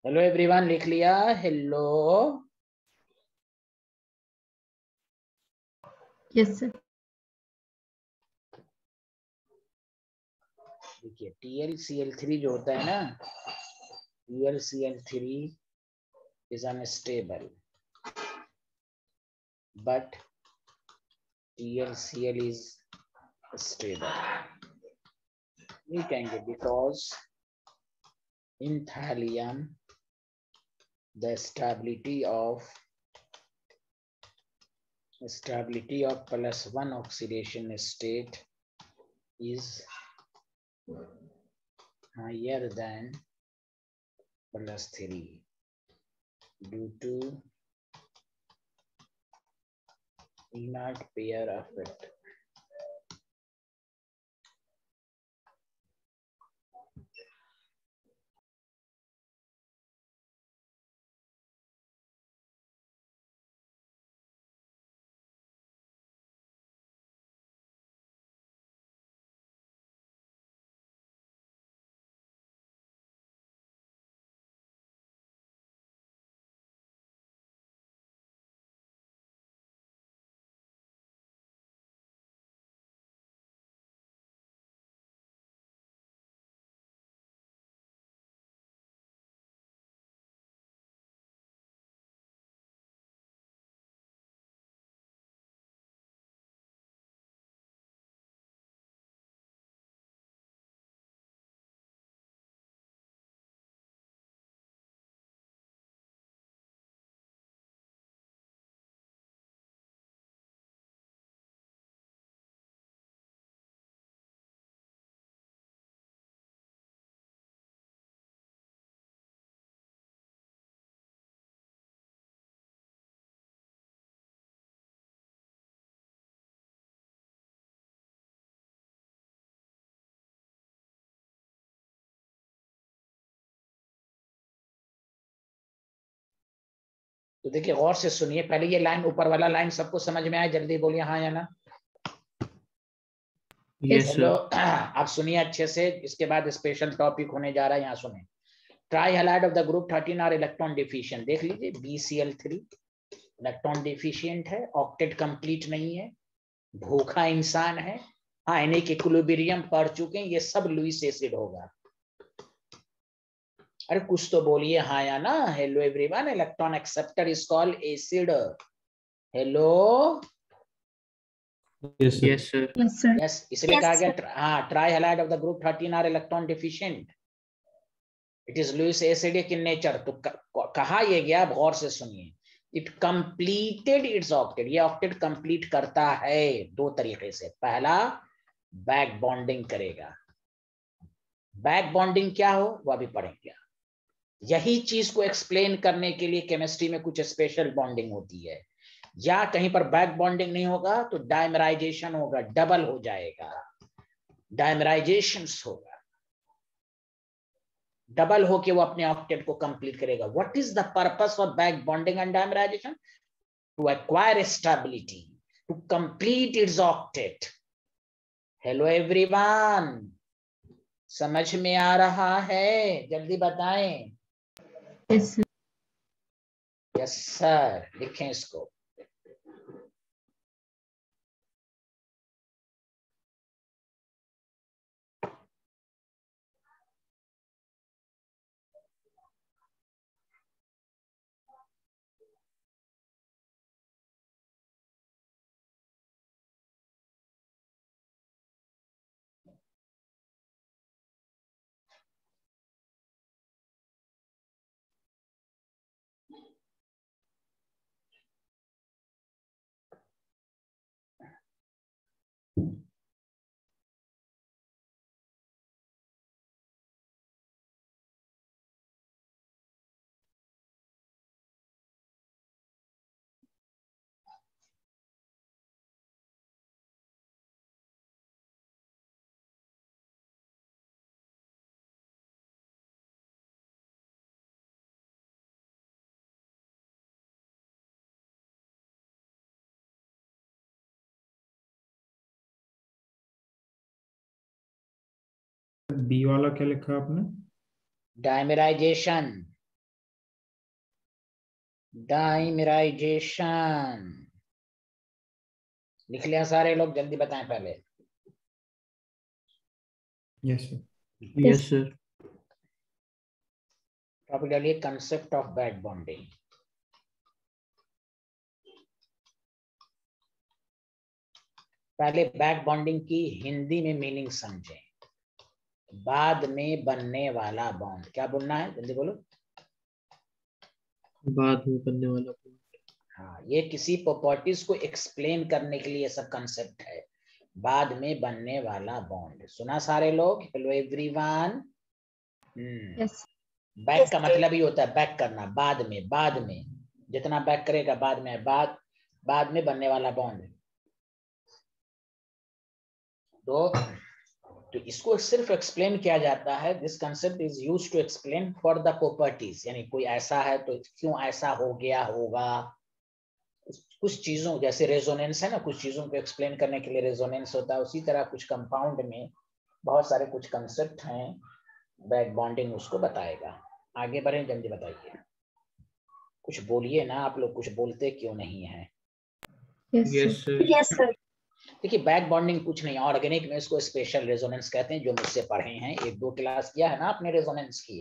हेलो एवरीवन, लिख लिया? हेलो. Yes, sir. देखिए TlCl3 जो होता है ना, TlCl3 is unstable, but TlCl is stable. ये कहेंगे because in thallium the stability of +1 oxidation state is higher than +3 due to inert pair effect. तो देखिए गौर से सुनिए, पहले ये लाइन, ऊपर वाला लाइन सबको समझ में आया? जल्दी बोलिए हाँ या ना. Yes, hello. sir. आप सुनिए अच्छे से, इसके बाद स्पेशल टॉपिक होने जा रहा है. यहाँ सुने. Try halide of the group 13 और इलेक्ट्रॉन डिफिशिएंट. देख लीजिए BCl3 इलेक्ट्रॉन डिफिशिएंट है, ऑक्टेट कंप्लीट नहीं है, भूखा इंसान है, आयनिक इक्विलिब्रियम पढ़ चुके हैं, ये सब लुईस एसिड होगा. अरे कुछ तो बोलिए हाँ या ना. Hello everyone, electron acceptor is called acid. Hello. Yes, sir. Yes, sir. Yes, sir. Yes, इसलिए कहा गया हाँ trihalide of the group 13 are electron deficient, it is Lewis acidic in nature. तो कहा यह गया, गौर से सुनिए, इट कंप्लीटेड इट्स ऑक्टेट, ये ऑक्टेट कंप्लीट करता है दो तरीके से। पहला बैक बॉन्डिंग करेगा, बैक बॉन्डिंग क्या हो वो अभी पढ़ेंगे। यही चीज को एक्सप्लेन करने के लिए केमिस्ट्री में कुछ स्पेशल बॉन्डिंग होती है, या कहीं पर बैक बॉन्डिंग नहीं होगा तो डायमराइजेशन होगा, डबल हो जाएगा, डायमराइजेशन होगा, डबल होके वो अपने ऑक्टेट को कंप्लीट करेगा। What is the purpose of back bonding and dimerization? To acquire stability, to complete its octet. Hello everyone, समझ में आ रहा है? जल्दी बताएं। Yes, sir. यस सर, लिखें इसको। बी वाला क्या लिखा है आपने? डायमराइजेशन, डायमराइजेशन लिख लिया सारे लोग? जल्दी बताएं पहले। Yes sir. Yes, sir. Topic डालिए कंसेप्ट ऑफ बैक बॉन्डिंग। पहले बैक बॉन्डिंग की हिंदी में मीनिंग समझें, बाद में बनने वाला बॉन्ड। क्या बोलना है, जल्दी बोलो। बाद में बनने वाला bond. हाँ, ये किसी प्रॉपर्टीज को एक्सप्लेन करने के लिए सब कंसेप्ट है, बाद में बनने वाला बॉन्ड। सुना सारे लोग? Hello everyone. Yes. बैक का मतलब ही होता है बैक करना, बाद में, बाद में जितना बैक करेगा बाद में, बाद में बनने वाला बॉन्ड। तो इसको सिर्फ एक्सप्लेन किया जाता है, this concept is used to explain for the properties, यानी कोई ऐसा है तो क्यों ऐसा हो गया होगा। कुछ चीजों जैसे रेजोनेंस है ना, कुछ चीजों को एक्सप्लेन करने के लिए रेजोनेंस होता है, उसी तरह कुछ कंपाउंड में बहुत सारे कुछ कंसेप्ट हैं, बैक बॉन्डिंग उसको बताएगा। आगे बढ़े, जल्दी बताइए, कुछ बोलिए ना आप लोग, कुछ बोलते क्यों नहीं है? Yes, sir. Yes, sir. Yes, sir. देखिए बैक बॉन्डिंग कुछ नहीं, ऑर्गेनिक में इसको स्पेशल रेजोनेंस कहते हैं, जो मुझसे पढ़े हैं, एक दो क्लास किया है ना आपने रेजोनेंस की।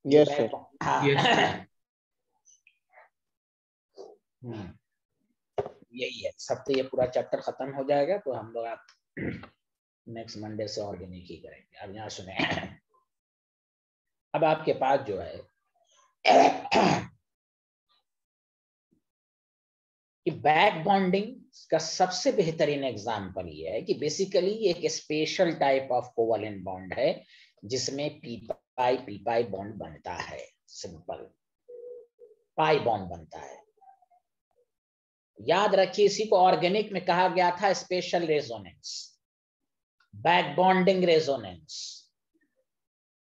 Yes sir. Yes, sir. यही है सब। तो ये पूरा चैप्टर खत्म हो जाएगा तो हम लोग आप नेक्स्ट मंडे से ऑर्गेनिक ही करेंगे। अब यहाँ सुने, अब आपके पास जो है कि बैक बॉन्डिंग का सबसे बेहतरीन एग्जांपल ये है कि बेसिकली एक special type of covalent bond है जिसमें पी पाई बॉन्ड बनता है। सिंपल पाई बॉन्ड बनता है। याद रखिए, इसी को ऑर्गेनिक में कहा गया था special resonance, back bonding resonance.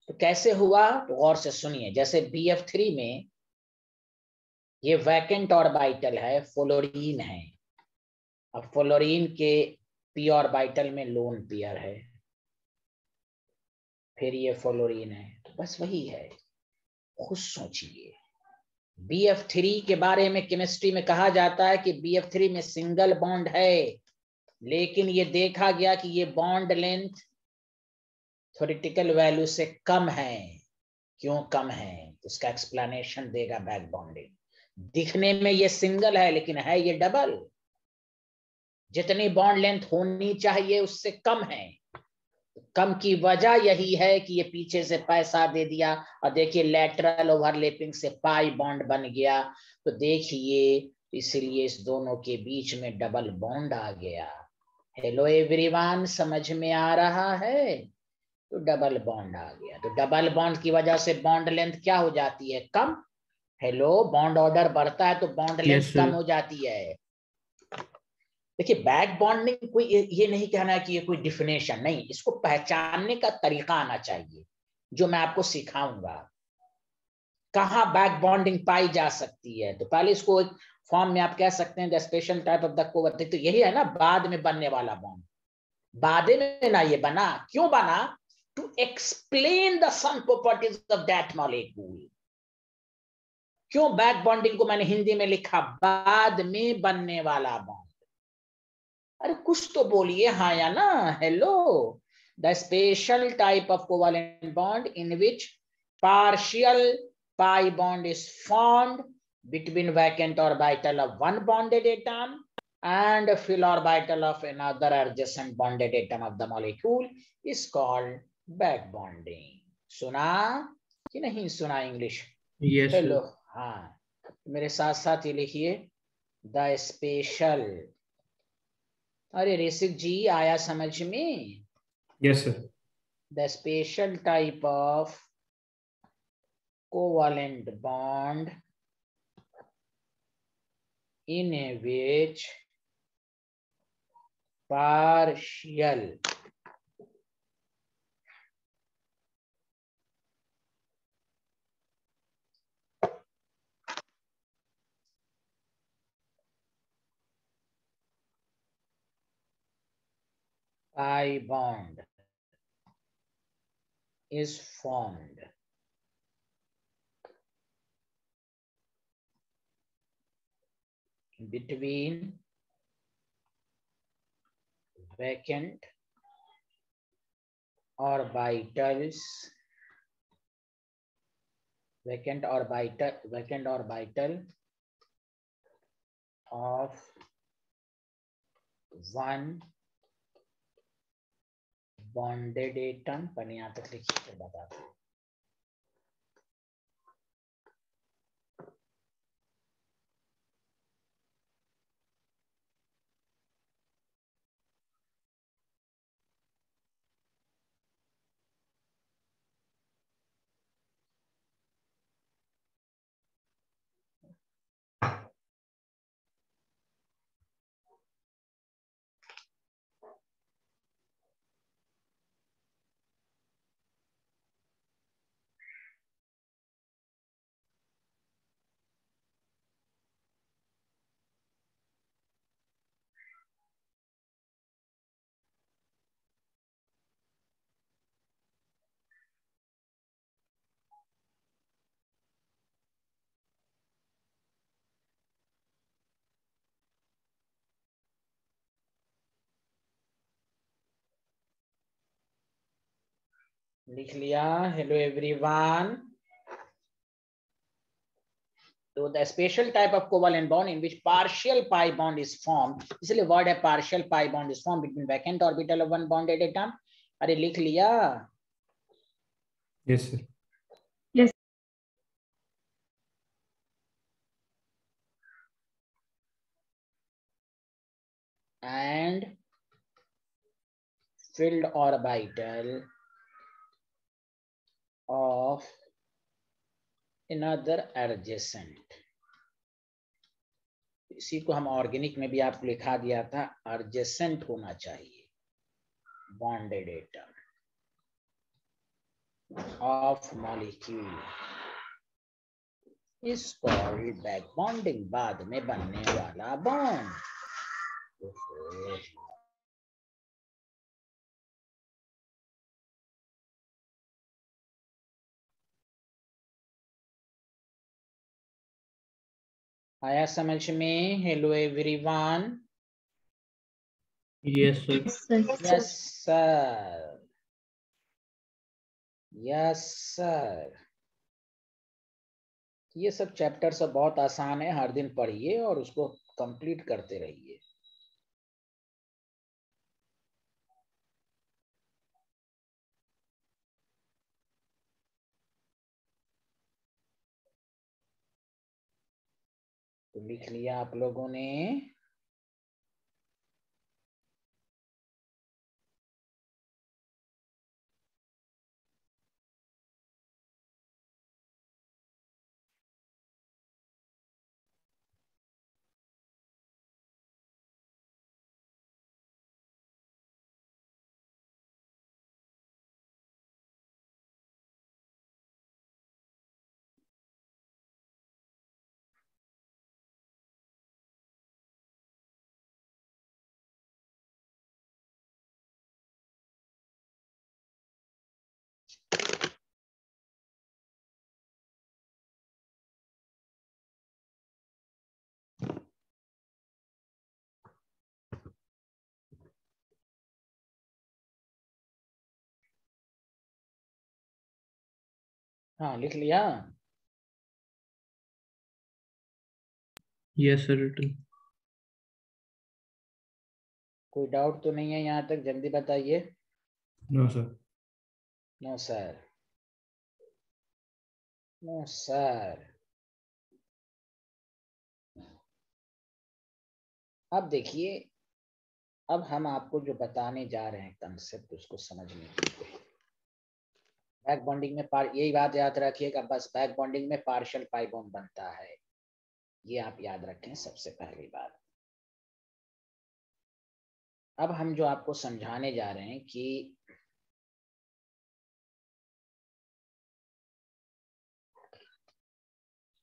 तो कैसे हुआ तो गौर से सुनिए। जैसे BF3 में ये वैकेंट ऑर्बिटल है, फ्लोरीन है। अब फ्लोरीन के p ऑर्बिटल में लोन पेयर है, फिर ये फ्लोरीन है, तो बस वही है। खुद सोचिए, BF3 के बारे में केमिस्ट्री में कहा जाता है कि BF3 में सिंगल बॉन्ड है, लेकिन ये देखा गया कि ये बॉन्ड लेंथ थ्योरेटिकल वैल्यू से कम है। क्यों कम है? उसका एक्सप्लेनेशन देगा बैक बॉन्डिंग। दिखने में ये सिंगल है लेकिन है ये डबल। जितनी बॉन्ड लेंथ होनी चाहिए उससे कम है। कम की वजह यही है कि ये पीछे से पैसा दे दिया, और देखिए लैटरल ओवरलैपिंग से पाई बॉन्ड बन गया। तो देखिए इसलिए इस दोनों के बीच में डबल बॉन्ड आ गया। हेलो एवरीवन, समझ में आ रहा है? तो डबल बॉन्ड आ गया। तो डबल बॉन्ड की वजह से बॉन्ड लेंथ क्या हो जाती है? कम। हेलो, बॉन्ड ऑर्डर बढ़ता है तो बॉन्ड लेंथ Yes, कम sir. हो जाती है। देखिए बैक बॉन्डिंग कोई ये नहीं कहना कि ये कोई डिफिनेशन नहीं, इसको पहचानने का तरीका आना चाहिए जो मैं आपको सिखाऊंगा। कहाँ बैक बॉन्डिंग पाई जा सकती है? तो पहले इसको एक फॉर्म में आप कह सकते हैं the special type of the covalent. तो यही है ना बाद में बनने वाला बॉन्ड। बाद में ना ये बना, क्यों बना? To explain the some properties of that molecule. क्यों बैक बॉन्डिंग को मैंने हिंदी में लिखा बाद में बनने वाला बॉन्ड? अरे कुछ तो बोलिए हाँ या ना। Hello, the special type of covalent bond in which partial pi bond is formed between vacant orbital of one bonded atom and fill orbital of another adjacent bonded atom of the molecule is called back bonding. सुना कि नहीं सुना English? Yes, hello, sir. हाँ, मेरे साथ साथ ये लिखिए द स्पेशल। अरे ऋषिक जी आया समझ में? Yes, sir. The special type of covalent bond in which partial pi bond is formed between vacant orbitals of one bonded atom। पर यहाँ तक लिखिए फिर बताते हैं। लिख लिया? Hello everyone. So the special type of covalent bond in which partial pi bond is formed, इसलिए word है partial pi bond is formed between vacant orbital of one bonded atom। अरे लिख लिया? Yes, sir. Yes. And filled orbital of another adjacent। इसी को हम organic में भी आपको लिखा दिया था, adjacent होना चाहिए bonded atom of molecule is called back bonding, बाद में बनने वाला बॉन्ड। आया समझ में? Hello everyone. Yes, sir. Yes, sir. Yes sir, yes sir. ये सब चैप्टर सब बहुत आसान है, हर दिन पढ़िए और उसको कंप्लीट करते रहिए। तो लिख लिया आप लोगों ने। हाँ लिख लिया। Yes sir written. कोई डाउट तो नहीं है यहाँ तक? जल्दी बताइए। No sir. No sir. No sir. अब देखिए, अब हम आपको जो बताने जा रहे हैं कंसेप्ट, उसको समझने के लिए बैक बॉन्डिंग में यही बात याद रखिएगा बस, बैक बॉन्डिंग में पार्शियल पाई बॉन्ड बनता है, ये आप याद रखें सबसे पहली बात। अब हम जो आपको समझाने जा रहे हैं कि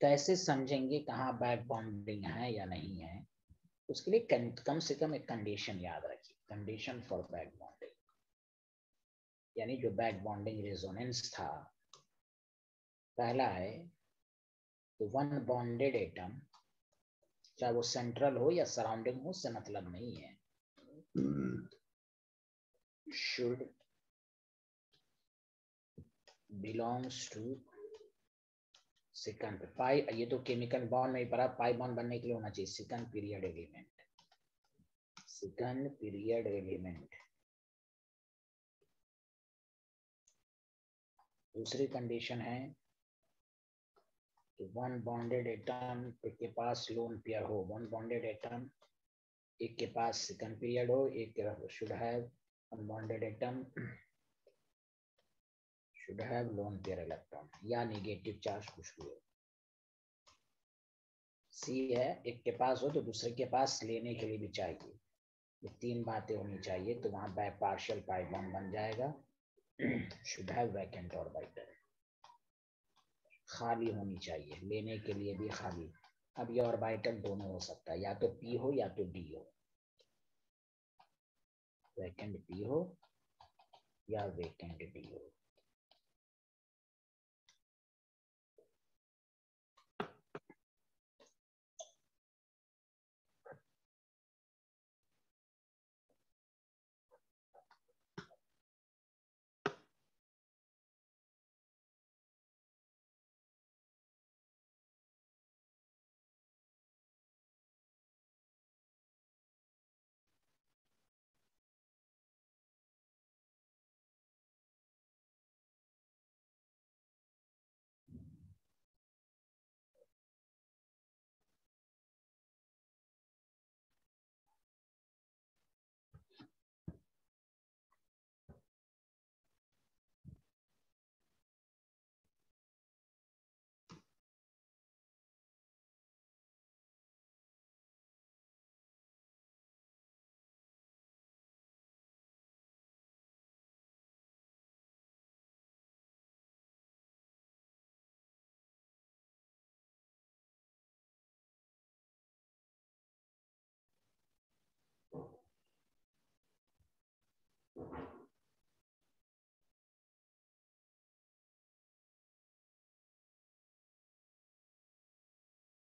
कैसे समझेंगे कहाँ बैक बॉन्डिंग है या नहीं है, उसके लिए कम से कम एक कंडीशन याद रखिए। कंडीशन फॉर बैक बॉन्डिंग, यानी जो बैक बॉन्डिंग रेजोनेंस था, पहला है तो वन बॉन्डेड एटम, चाहे वो सेंट्रल हो या सराउंडिंग हो, उससे मतलब नहीं है, should belongs to सेकंड पाई, ये तो केमिकल बॉन्ड में ही पड़ा, पाई बॉन्ड बनने के लिए होना चाहिए second period element, second period element. दूसरी कंडीशन है कि वन बॉन्डेड एटम के पास लोन पेयर हो, वन बॉन्डेड एटम एक के पास सेकंड पीरियड हो, एक should have unbonded atom should have lone pair electron या नेगेटिव चार्ज कुछ भी हो। सी है एक के पास हो तो दूसरे के पास लेने के लिए भी चाहिए, ये तीन बातें होनी चाहिए, तो वहां बाय पार्शियल पाई बॉन्ड बन जाएगा। शुड हैव वैकेंट ऑर्बिटल, खाली होनी चाहिए, लेने के लिए भी खाली। अब ये ऑर्बिटल दोनों हो सकता है, या तो पी हो या तो डी हो, वैकेंट पी हो या वैकेंट डी हो।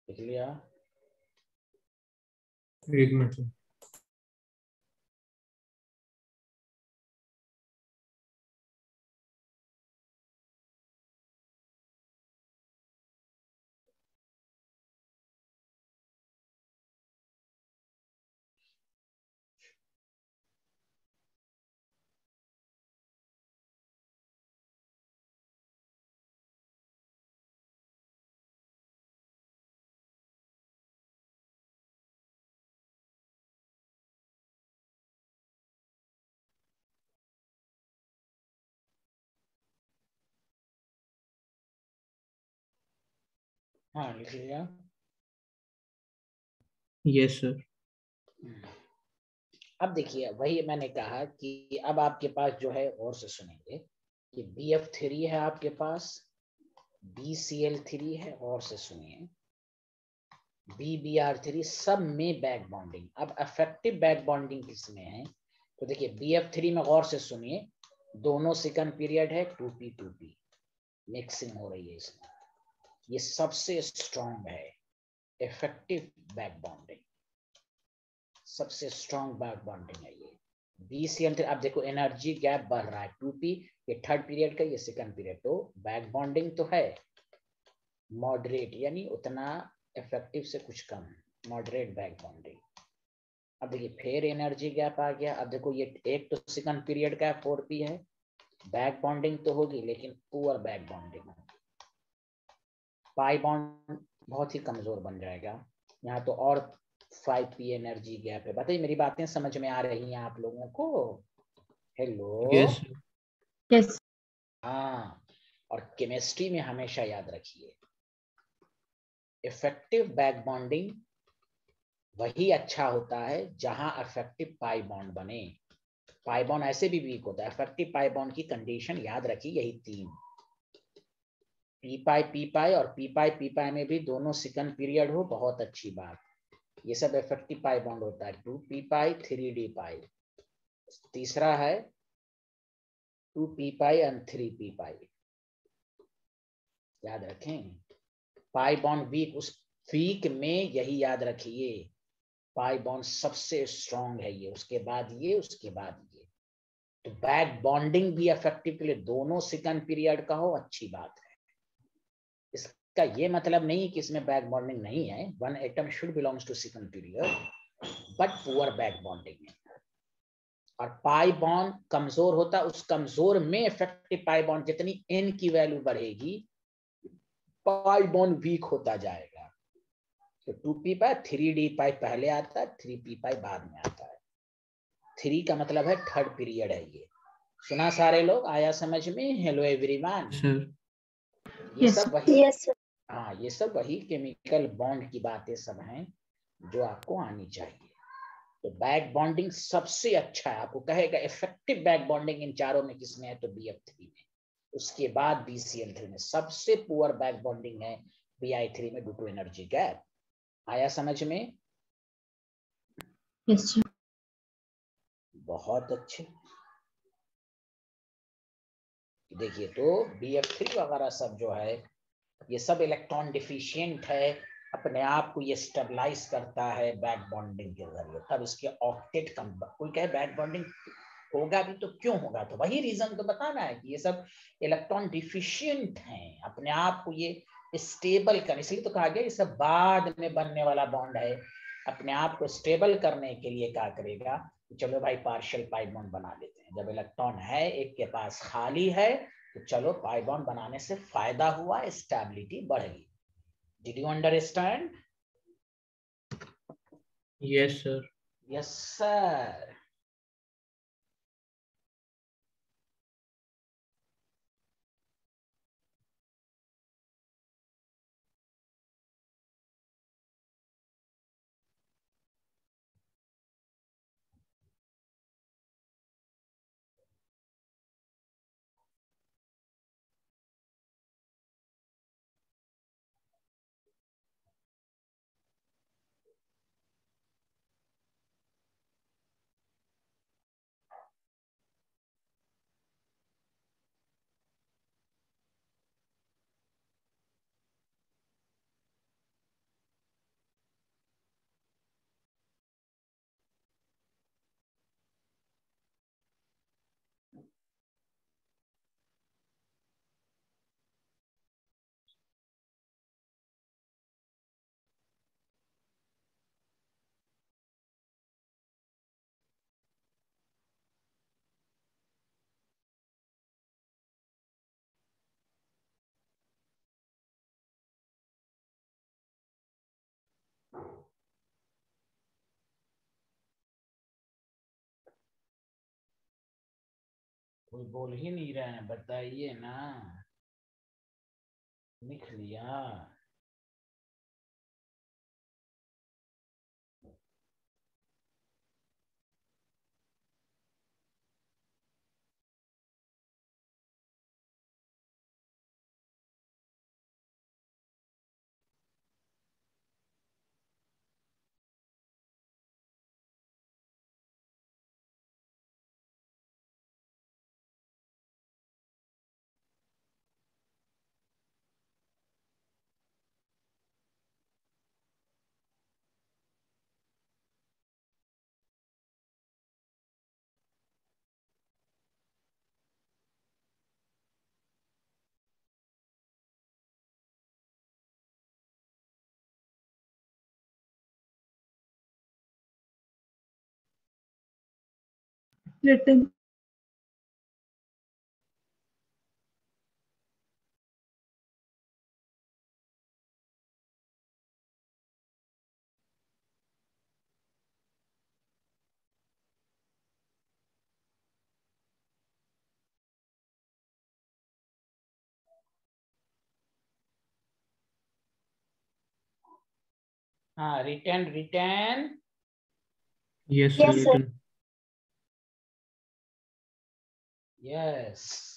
देख लिया? एक मिनट सर। हाँ लिख लिया। Yes sir. अब देखिए वही मैंने कहा कि अब आपके पास जो है और से सुनेंगे कि BF3 है आपके पास, BCl3 है, और से सुनिए BBr3, सब में बैक बॉन्डिंग। अब अफेक्टिव बैक बॉन्डिंग किसमें है? तो देखिए BF3 में गौर से सुनिए, दोनों सेकंड पीरियड है, 2p मिक्सिंग हो रही है इसमें, ये सबसे स्ट्रॉन्ग है इफेक्टिव बैक बॉन्डिंग, सबसे स्ट्रॉन्ग बैक बॉन्डिंग है ये। BCl3 आप देखो एनर्जी गैप बढ़ रहा है, 2p ये थर्ड पीरियड का, ये सेकंड पीरियड, तो बैक बॉन्डिंग तो है मॉडरेट, यानी उतना इफेक्टिव से कुछ कम, मॉडरेट बैक बॉन्डिंग। अब देखिए फिर एनर्जी गैप आ गया। अब देखो ये एक तो सेकंड पीरियड का 4p है, बैक बॉन्डिंग तो होगी लेकिन poor back bonding, pi bond बहुत ही कमजोर बन जाएगा यहाँ तो, और 5p एनर्जी गैप है। बताइए मेरी बातें समझ में आ रही हैं आप लोगों को? हेलो। Yes sir. Yes. हाँ, और केमिस्ट्री में हमेशा याद रखिए इफेक्टिव बैक बॉन्डिंग वही अच्छा होता है जहां इफेक्टिव पाई बॉन्ड बने। पाई बॉन्ड ऐसे भी वीक होता है, इफेक्टिव पाई बॉन्ड की कंडीशन याद रखिए यही तीन, पी पाई और पी पाई में भी दोनों सेकंड पीरियड हो, बहुत अच्छी बात, ये सब इफेक्टिव पाई बॉन्ड होता है, 2p पाई 3d पाई। तीसरा है 2p पाई एंड 3p पाई, याद रखें। पाई बॉन्ड वीक, उस वीक में यही याद रखिए, पाई बॉन्ड सबसे स्ट्रॉन्ग है ये, उसके बाद ये, उसके बाद ये। तो बैक बॉन्डिंग भी इफेक्टिव के लिए दोनों सेकंड पीरियड का हो, अच्छी बात है। इसका ये मतलब नहीं कि इसमें बैक बॉन्डिंग नहीं है, one atom should belongs to second period but poor back bonding है। और पाई बॉन्ड कमजोर होता है, उस कमजोर में इफेक्टिव पाई बॉन्ड जितनी n की वैल्यू बढ़ेगी पाई बॉन्ड वीक होता जाएगा। तो 2p पाई 3d पाई पहले आता है, 3p पाई बाद में आता है। 3 का मतलब है थर्ड पीरियड है ये। सुना सारे लोग, आया समझ में? Hello everyone. सर। ये Yes. सब वही, हाँ ये सब वही केमिकल बॉन्ड की बातें सब हैं जो आपको आनी चाहिए। तो बैक बॉन्डिंग सबसे अच्छा है, आपको कहेगा इफेक्टिव बैक बॉन्डिंग इन चारों में किसमें है, तो BF3 में, उसके बाद BCl3 में। सबसे पुअर बैक बॉन्डिंग है Bi3 में ड्यू टू एनर्जी गैप। आया समझ में? Yes, sir. बहुत अच्छे। देखिए तो BF3 वगैरह सब जो है ये सब इलेक्ट्रॉन डिफिशिएंट है, अपने आप को ये स्टेबलाइज करता है बैक बॉन्डिंग के जरिए, तब इसके ऑक्टेट कम। कोई कहे बैक बॉन्डिंग होगा भी तो क्यों होगा, तो वही रीजन तो बताना है कि ये सब इलेक्ट्रॉन डिफिशिएंट हैं, अपने आप को ये स्टेबल कर, इसलिए तो कहा गया ये सब बाद में बनने वाला बॉन्ड है। अपने आप को स्टेबल करने के लिए क्या करेगा, चलो भाई पार्शियल पाई बॉन्ड बना लेते हैं, जब इलेक्ट्रॉन है एक के पास खाली है तो चलो पाई बॉन्ड बनाने से फायदा हुआ, स्टेबिलिटी बढ़ेगी। Did you understand? Yes sir. Yes sir. कोई बोल ही नहीं रहे हैं, बताइए ना। लिख लिया? written, हाँ, written, written. Yes, sir, Yes, sir. written. Yes.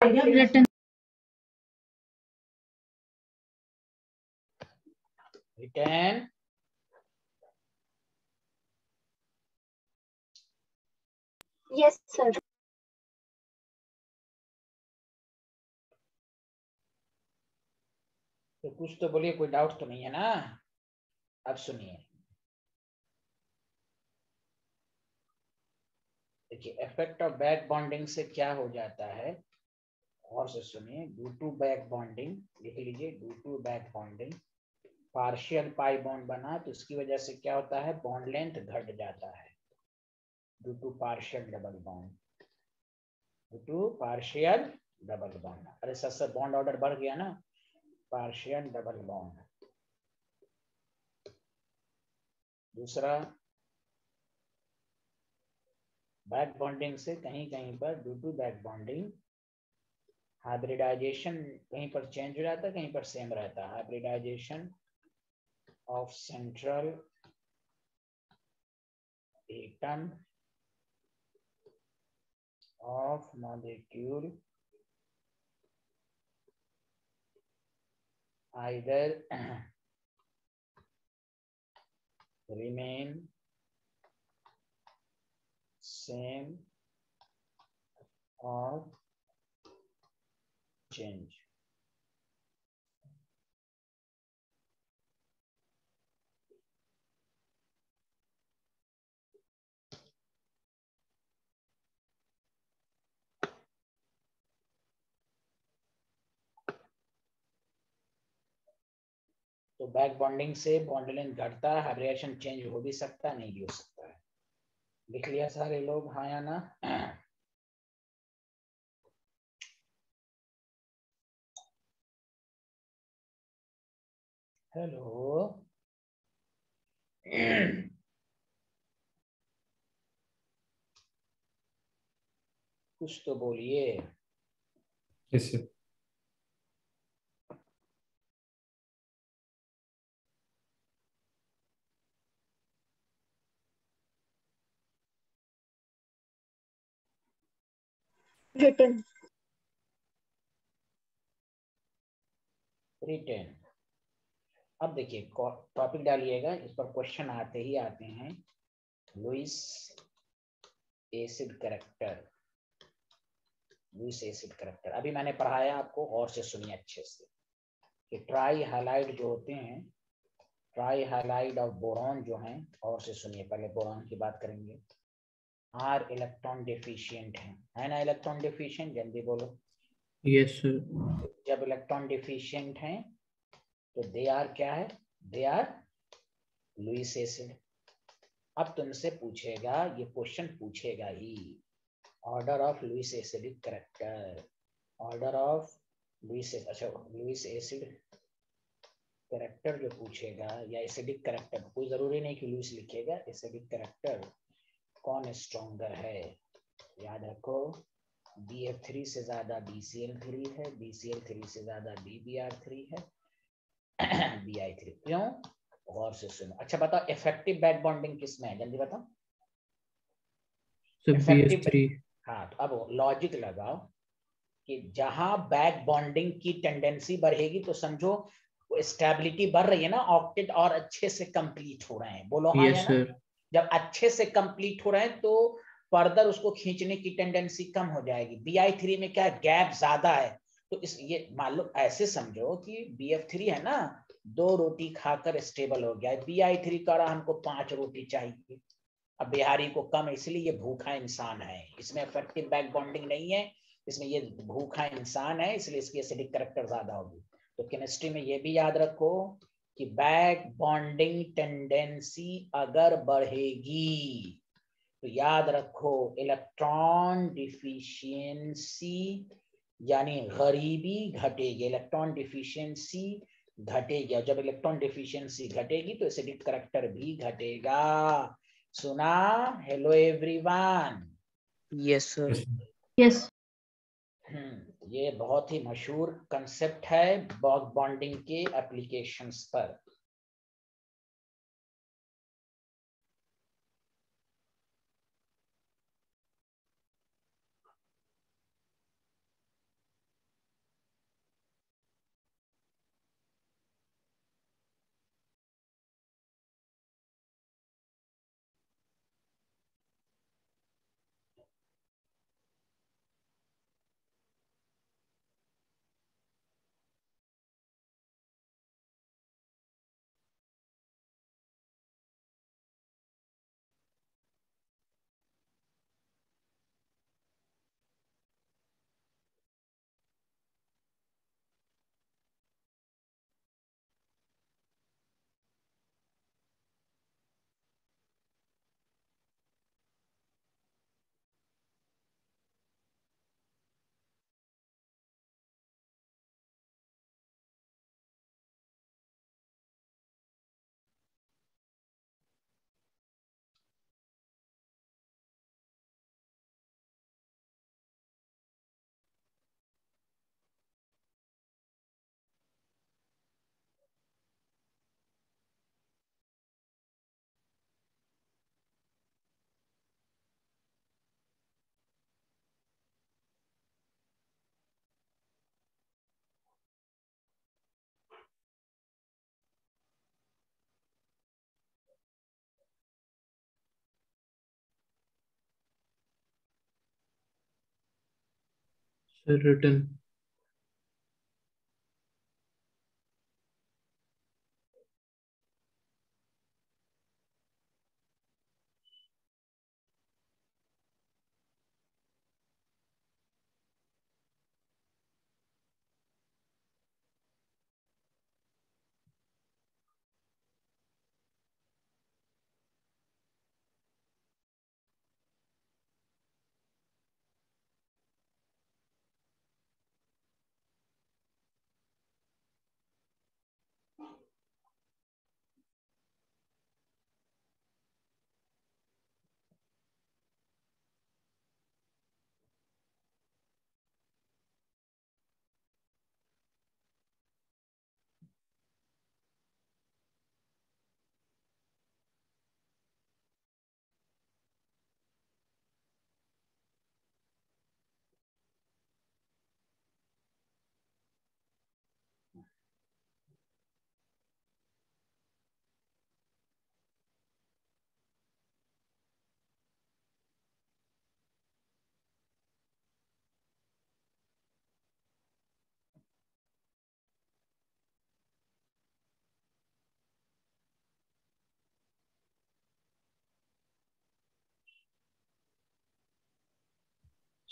written, Written. yes, sir. तो कुछ तो बोलिए, कोई डाउट तो नहीं है ना? अब सुनिए, देखिए इफेक्ट ऑफ बैक बॉन्डिंग से क्या हो जाता है, और से सुनिए। ड्यू टू बैक बॉन्डिंग, लिख लीजिए, due to back bonding partial pi bond बना, तो इसकी वजह से क्या होता है, बॉन्ड लेंथ घट जाता है। Due to partial double bond, due to partial double bond. अरे सर बॉन्ड ऑर्डर बढ़ गया ना, पार्शियल डबल बॉन्ड। दूसरा, बैक बॉन्डिंग से कहीं कहीं पर due to back bonding hybridization कहीं पर चेंज हो जाता है, कहीं पर सेम रहता है। Hybridization of central atom of molecule either remain same or change. तो बैक बॉन्डिंग से बॉन्ड लेंथ घटता है, हाइब्रिडेशन चेंज हो भी सकता है, नहीं भी हो सकता है। लिख लिया सारे लोग, हाँ या ना? हेलो। कुछ तो बोलिए। Yes, sir. Written, written. अब देखिए टॉपिक डालिएगा, इस पर क्वेश्चन आते ही आते हैं। Lewis acid character, Lewis acid character अभी मैंने पढ़ाया आपको, और से सुनिए अच्छे से कि ट्राई हाइलाइट जो होते हैं, ट्राई हाइलाइट ऑफ बोरॉन जो हैं, और से सुनिए। पहले बोरॉन की बात करेंगे। आर इलेक्ट्रॉन डिफिशियंट है ना? इलेक्ट्रॉन डिफिशियंट, जल्दी बोलो। Yes sir. जब इलेक्ट्रॉन डिफिशियंट हैं तो दे आर क्या है? They are Lewis acid. अब तुमसे पूछेगा, ये क्वेश्चन पूछेगा ही, order of Lewis acidic character. Order of Lewis, अच्छा लुईस एसिड कैरेक्टर जो पूछेगा, या एसिडिक कैरेक्टर, कोई जरूरी नहीं कि लुईस लिखेगा, एसिडिक कैरेक्टर कौन स्ट्रॉन्गर है? याद रखो, BF3 से ज्यादा BCl3 है, BCl3 से ज्यादा BBr3 है, BI3। क्यों? गौर से सुनो। अच्छा बताओ, इफेक्टिव बैक बॉन्डिंग किसमें है? जल्दी बताओ। Sir BF3। हाँ, तो अब लॉजिक लगाओ कि जहां बैक बॉन्डिंग की टेंडेंसी बढ़ेगी तो समझो स्टेबिलिटी बढ़ रही है ना, ऑक्टेट और अच्छे से कंप्लीट हो रहे हैं। बोलो हाँ यस या ना? सर। जब अच्छे से कंप्लीट हो रहे हैं तो फर्दर उसको खींचने की टेंडेंसी कम हो जाएगी। BI3 में क्या गैप ज्यादा है, तो इस ये मान लो ऐसे समझो कि BF3 है ना, 2 रोटी खाकर स्टेबल हो गया है, BI3 कह रहा हमको 5 रोटी चाहिए। अब बिहारी को कम है, इसलिए ये भूखा इंसान है, इसमें इफेक्टिव बैक बॉन्डिंग नहीं है, इसमें ये भूखा इंसान है, इसलिए इसकी एसिडिक कैरेक्टर ज्यादा होगी। तो केमिस्ट्री में ये भी याद रखो कि बैक बॉन्डिंग टेंडेंसी अगर बढ़ेगी तो याद रखो इलेक्ट्रॉन डिफिशियंसी यानी गरीबी घटेगी, इलेक्ट्रॉन डिफिशियंसी घटेगी। जब इलेक्ट्रॉन डिफिशियंसी घटेगी तो एसिडिक कैरेक्टर भी घटेगा। सुना? Hello everyone. Yes sir. Yes. ये बहुत ही मशहूर कंसेप्ट है बॉन्डिंग के एप्लीकेशंस पर। Sir return.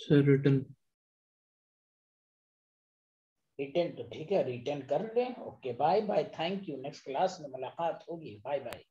Sir return. Return तो ठीक है, रिटर्न कर लें। Okay bye bye, thank you. Next class में मुलाकात होगी। Bye bye.